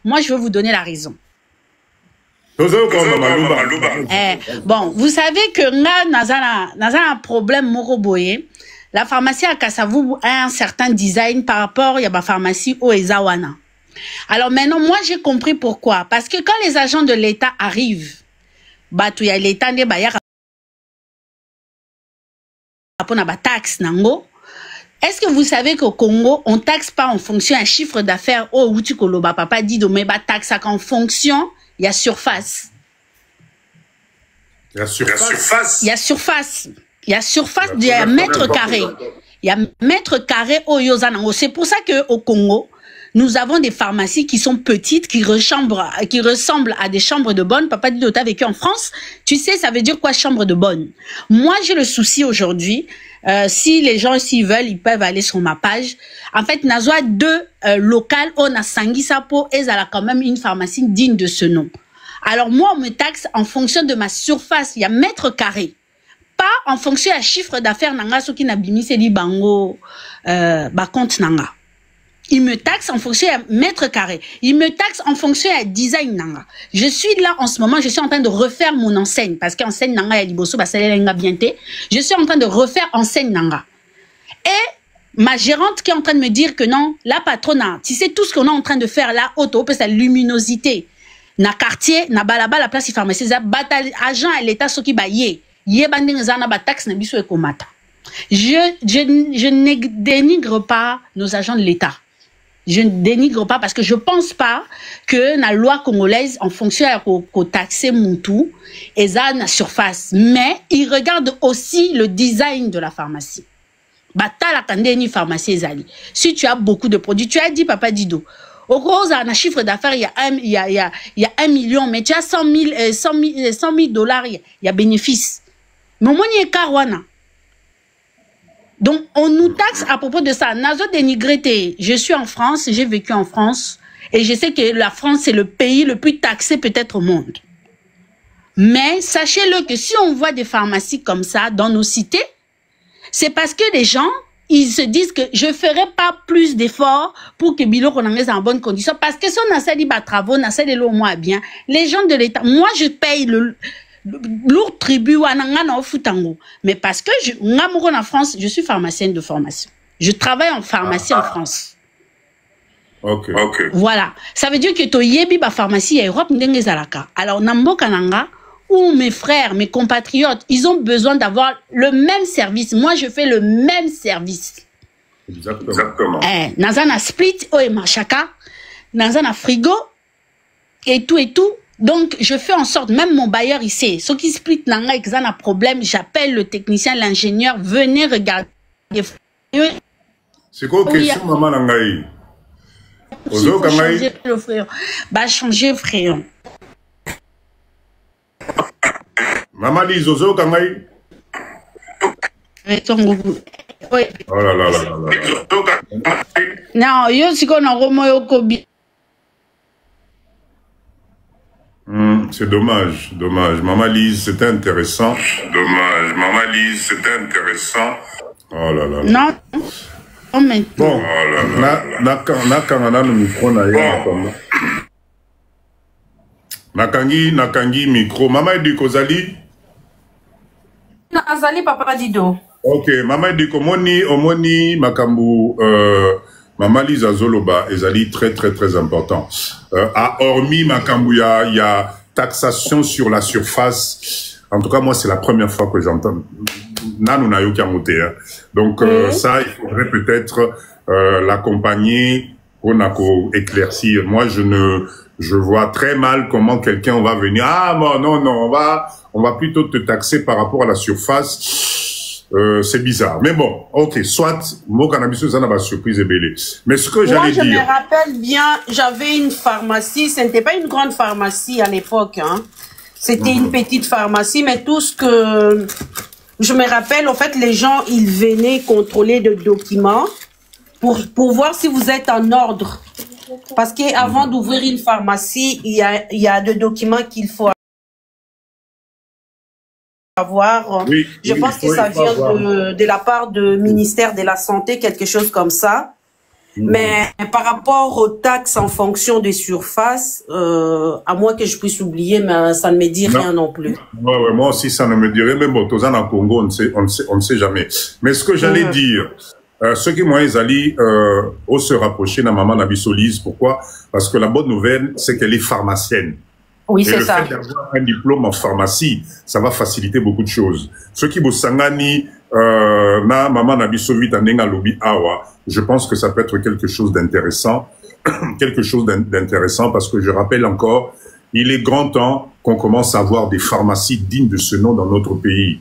moi, je vais vous donner la raison. Bon, vous savez que là, dans un problème moroboye, la pharmacie à Kassavou a un certain design par rapport à la pharmacie au Ezawana. Alors maintenant, moi j'ai compris pourquoi. Parce que quand les agents de l'État arrivent, bah tu y a l'État ne ba ya rapona ba taxe nango. Est-ce que vous savez qu'au Congo, on taxe pas en fonction d'un chiffre d'affaires au outil koloba papa dit mais ba taxe en fonction, il y a surface. Il y a surface. Il y a surface, il y a mètre carré. Il y a mètre carré au Yozanango. C'est pour ça qu'au Congo, nous avons des pharmacies qui sont petites, qui ressemblent à des chambres de bonne. Papa dit, tu as vécu en France. Tu sais, ça veut dire quoi, chambre de bonne? Moi, j'ai le souci aujourd'hui. Si les gens, s'ils veulent, ils peuvent aller sur ma page. En fait, Nazoa 2 locales, on a Sangisapo et elle a quand même une pharmacie digne de ce nom. Alors moi, on me taxe en fonction de ma surface. Il y a mètre carré. Pas en fonction à chiffre d'affaires nanga ce qui n'a bimi c'est li bango compte nanga. Il me taxe en fonction à mètre carré. Il me taxe en fonction à design nanga. Je suis là en ce moment, je suis en train de refaire mon enseigne parce qu'enseigne nanga ya liboso ba salenga bienté. Je suis en train de refaire enseigne nanga. Et ma gérante qui est en train de me dire que non, la patronne, tu sais tout ce qu'on est en train de faire là, auto peut sa luminosité. Na quartier, na balaba la place pharmacie, batal agent à l'état ce qui ba yé. Je ne dénigre pas nos agents de l'État. Je ne dénigre pas parce que je pense pas que la loi congolaise, en fonction de taxer Moutou, et ça na surface. Mais ils regardent aussi le design de la pharmacie. Batala kandeni pharmacie ezali. Si tu as beaucoup de produits, tu as dit papa Dido. Au gros, un chiffre d'affaires, il y a 1 million, mais tu as 100 000 dollars, il y a bénéfice. Mais moi, il y a Karwana. Donc, on nous taxe à propos de ça. Nazo dénigré, je suis en France, j'ai vécu en France, et je sais que la France, c'est le pays le plus taxé peut-être au monde. Mais sachez-le que si on voit des pharmacies comme ça dans nos cités, c'est parce que les gens, ils se disent que je ferai pas plus d'efforts pour que Bilo Konangé en bonne condition, parce que si on a ça dit travaux, on a ça de l'eau moins bien. Les gens de l'État, moi, je paye le lourd tribut mais parce que en France, je suis pharmacienne de formation. Je travaille en pharmacie en France. Ok. Voilà. Ça veut dire que to yebi ba pharmacie Europe ndenge zalaka. Alors nambo kananga ou mes frères, mes compatriotes, ils ont besoin d'avoir le même service. Moi, je fais le même service. Exactement. Nazana split o et machaka, nazana frigo et tout. Donc, je fais en sorte, même mon bailleur ici, ceux qui split nanga et qu'ils ont un problème, j'appelle le technicien, l'ingénieur, venez regarder. C'est quoi la question, maman Nangaï? Changer le frère. Bah, changer frère. Maman Lise, Ozo Kangaï? Oui. Oh là là là là là. Non, yo si qu'on a remoyo kobi. C'est dommage, dommage. Maman Lise, c'était intéressant. Dommage. Maman Lise, c'était intéressant. Oh là là. Non. Oh, mais... Bon, oh là là. Nakangana le micro na yo. Nakangi micro. Maman Edi Kozali. Nazali papa Dido. Ok, Maman Edi Omoni Makambu Maman Lise Azoloba ezali très très très important. Hormis Makambu il y a taxation sur la surface. En tout cas moi c'est la première fois que j'entends. Nanu na yo kiamote. Donc ça il faudrait peut-être l'accompagner pour éclaircir. Moi je vois très mal comment quelqu'un va venir. Ah non, on va plutôt te taxer par rapport à la surface. C'est bizarre. Mais bon, ok, soit, moi, cannabis, ça n'a pas surprise et belé. Mais ce que j'allais dire... Moi, je me rappelle bien, j'avais une pharmacie, ce n'était pas une grande pharmacie à l'époque, hein. C'était une petite pharmacie, mais tout ce que... Je me rappelle, en fait, les gens, ils venaient contrôler des documents pour voir si vous êtes en ordre. Parce qu'avant d'ouvrir une pharmacie, il y a des documents qu'il faut avoir. Oui, je pense que ça vient de la part du ministère de la Santé, quelque chose comme ça. Mais par rapport aux taxes en fonction des surfaces, à moins que je puisse oublier, mais ça ne me dit rien non plus. Ouais, moi aussi, ça ne me dirait. Mais bon, tous en Congo, on ne sait jamais. Mais ce que j'allais dire... ceux qui m'ont allé se rapprocher de maman Nabisolise. Pourquoi? Parce que la bonne nouvelle, c'est qu'elle est pharmacienne. Oui, c'est ça. Et le fait d'avoir un diplôme en pharmacie, ça va faciliter beaucoup de choses. Ceux qui bossangani na maman Nabisovi tanenga lobi awa, je pense que ça peut être quelque chose d'intéressant, quelque chose d'intéressant parce que je rappelle encore, il est grand temps qu'on commence à avoir des pharmacies dignes de ce nom dans notre pays.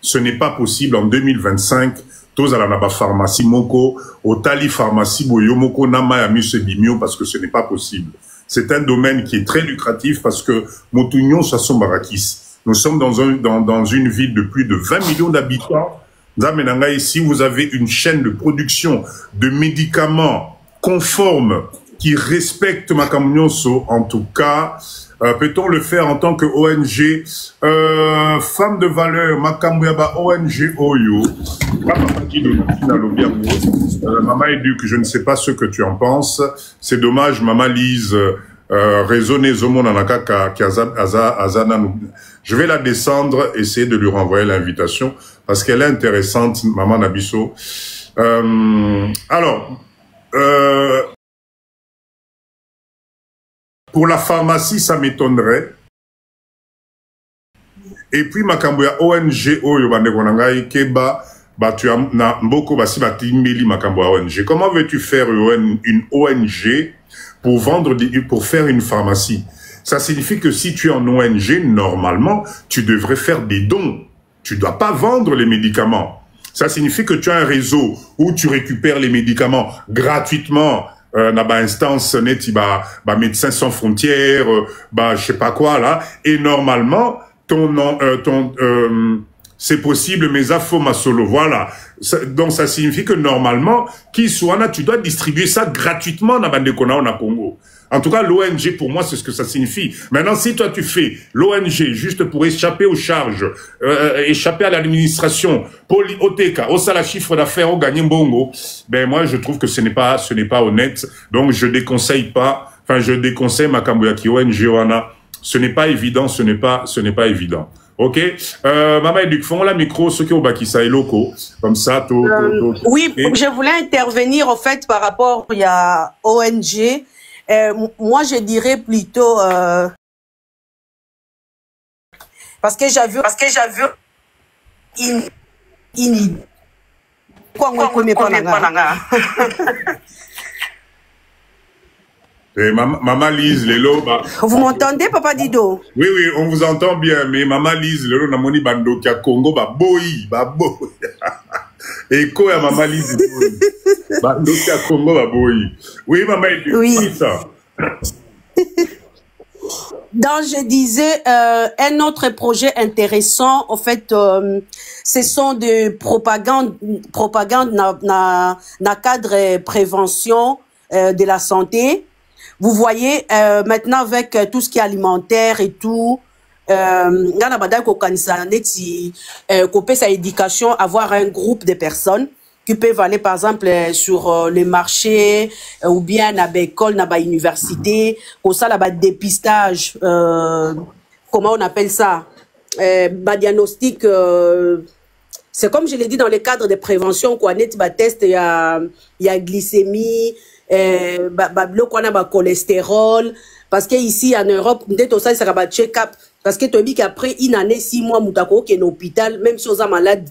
Ce n'est pas possible en 2025. Tous à la pharmacie moko, au tali pharmacie boyo moko nama ya bimio parce que ce n'est pas possible. C'est un domaine qui est très lucratif parce que Motounion Sasson Barakis. Nous sommes dans une ville de plus de 20 millions d'habitants. Si vous avez une chaîne de production de médicaments conformes qui respectent Makamunyoso, en tout cas, peut-on le faire en tant que ONG femme de valeur, Makambuyaba ONG Oyo. Maman Éduque, je ne sais pas ce que tu en penses. C'est dommage, Maman Lise, raisonner Zomo Nanaka Azana. Je vais la descendre, essayer de lui renvoyer l'invitation parce qu'elle est intéressante, Maman Nabiso. Alors, pour la pharmacie, ça m'étonnerait. Et puis, Makamboya ONG, tu as beaucoup ONG. Comment veux-tu faire une ONG pour vendre, pour faire une pharmacie? Ça signifie que si tu es en ONG, normalement, tu devrais faire des dons. Tu ne dois pas vendre les médicaments. Ça signifie que tu as un réseau où tu récupères les médicaments gratuitement. Na ba instance neti ba médecins sans frontières, je sais pas quoi là, et normalement c'est possible mais à faux ma solo, voilà. Donc ça signifie que normalement qui soit là tu dois distribuer ça gratuitement na bande kona na Congo. En tout cas, l'ONG, pour moi, c'est ce que ça signifie. Maintenant, si toi, tu fais l'ONG juste pour échapper aux charges, échapper à l'administration, au salaire chiffre d'affaires, au gagner bongo, ben, moi, je trouve que ce n'est pas honnête. Donc, je déconseille Makamboyaki ONG, Wana. Ce n'est pas évident, ce n'est pas évident. Ok? Maman Éduque, font la micro, ceux qui ont bakisa et locaux. Comme ça, oui, je voulais intervenir, en fait, par rapport à ONG. Moi, je dirais plutôt parce que j'ai vu quoi on connaît pas Maman Lise, Lelo, vous m'entendez, Papa Dido? Oui, on vous entend bien, mais Maman Lise, Lelo, namoni bando kia Congo, boy. Et quoi, Maman Lise, bando kia Congo, boy. Oui, Maman, oui. Ça. Donc, je disais, un autre projet intéressant, en fait, ce sont de propagande dans cadre prévention de la santé. Vous voyez, maintenant, avec tout ce qui est alimentaire et tout, nga na badai ko kanisa neti ko pesa éducation, avoir un groupe de personnes qui peuvent aller par exemple sur les marchés ou bien na ba école na ba université ko ça là ba dépistage comment on appelle ça ba diagnostic c'est comme je l'ai dit dans le cadre de prévention quoi net ba test il y a glycémie ba bloc on a ba cholestérol parce que ici en Europe peut-être ça sera ba check-up parce que tu dis qu'après une année 6 mois moutako qui est en hôpital même si on a malade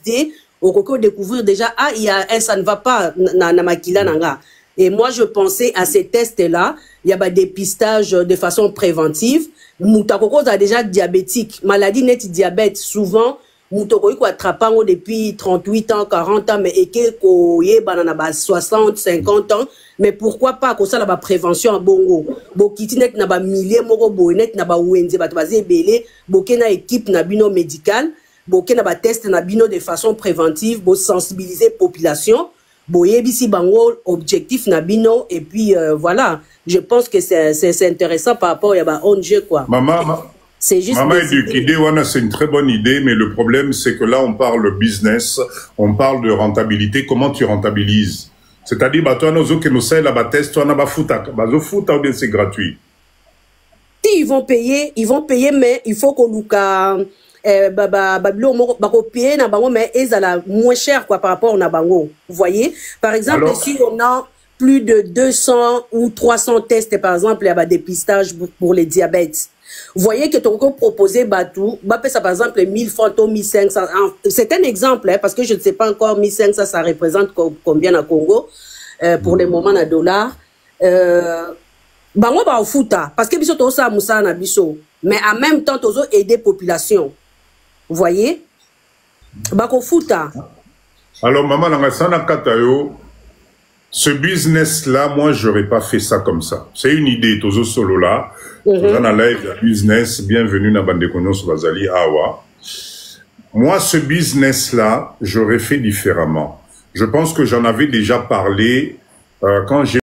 on peut découvrir déjà ah il y a un ça ne va pas na makila nanga. Et moi je pensais à ces tests là il y a ba dépistage de façon préventive moutako a déjà diabétique maladie net diabète souvent moutoko ko attrapango depuis 38 ans 40 ans mais eke ko yeba na ba 60 50 ans mais pourquoi pas ko ça la ba prévention en bongo bokiti net na ba milliers moko bonet na ba wenze bato bazebele boke na équipe na bino médical boke na ba test na bino de façon préventive bo sensibiliser population boyebisi bango objectif na bino et puis voilà je pense que c'est intéressant par rapport à ba ONG quoi. C'est juste Maman idée, c'est une très bonne idée, mais le problème, c'est que là, on parle business, on parle de rentabilité. Comment tu rentabilises? C'est-à-dire, bah, toi, nous autres, nous sommes là, test, toi, on a fouta. Bah, fouta ou bien c'est gratuit? Si, ils vont payer, mais il faut qu'on nous payer na bango, mais ils ont moins cher, quoi, par rapport à bango. Vous voyez? Par exemple, alors, si on a plus de 200 ou 300 tests, par exemple, il y a des dépistages pour les diabètes. Vous voyez que ton cours proposé Batou, ça par exemple 1000 francs, 1500. C'est un exemple, hein, parce que je ne sais pas encore 1500, ça représente combien à Congo, pour le moment à dollars. Bango ba futa, parce que biso to ça moussa na biso, mais en même temps tozo aider population. Vous voyez? Bako futa. Alors maman nangasana katayo. Ce business-là, moi, j'aurais pas fait ça comme ça. C'est une idée, Tozo Solo là. Tozo na live business, bienvenue na bande kono sur Bazali Awa. Moi, ce business-là, j'aurais fait différemment. Je pense que j'en avais déjà parlé quand j'ai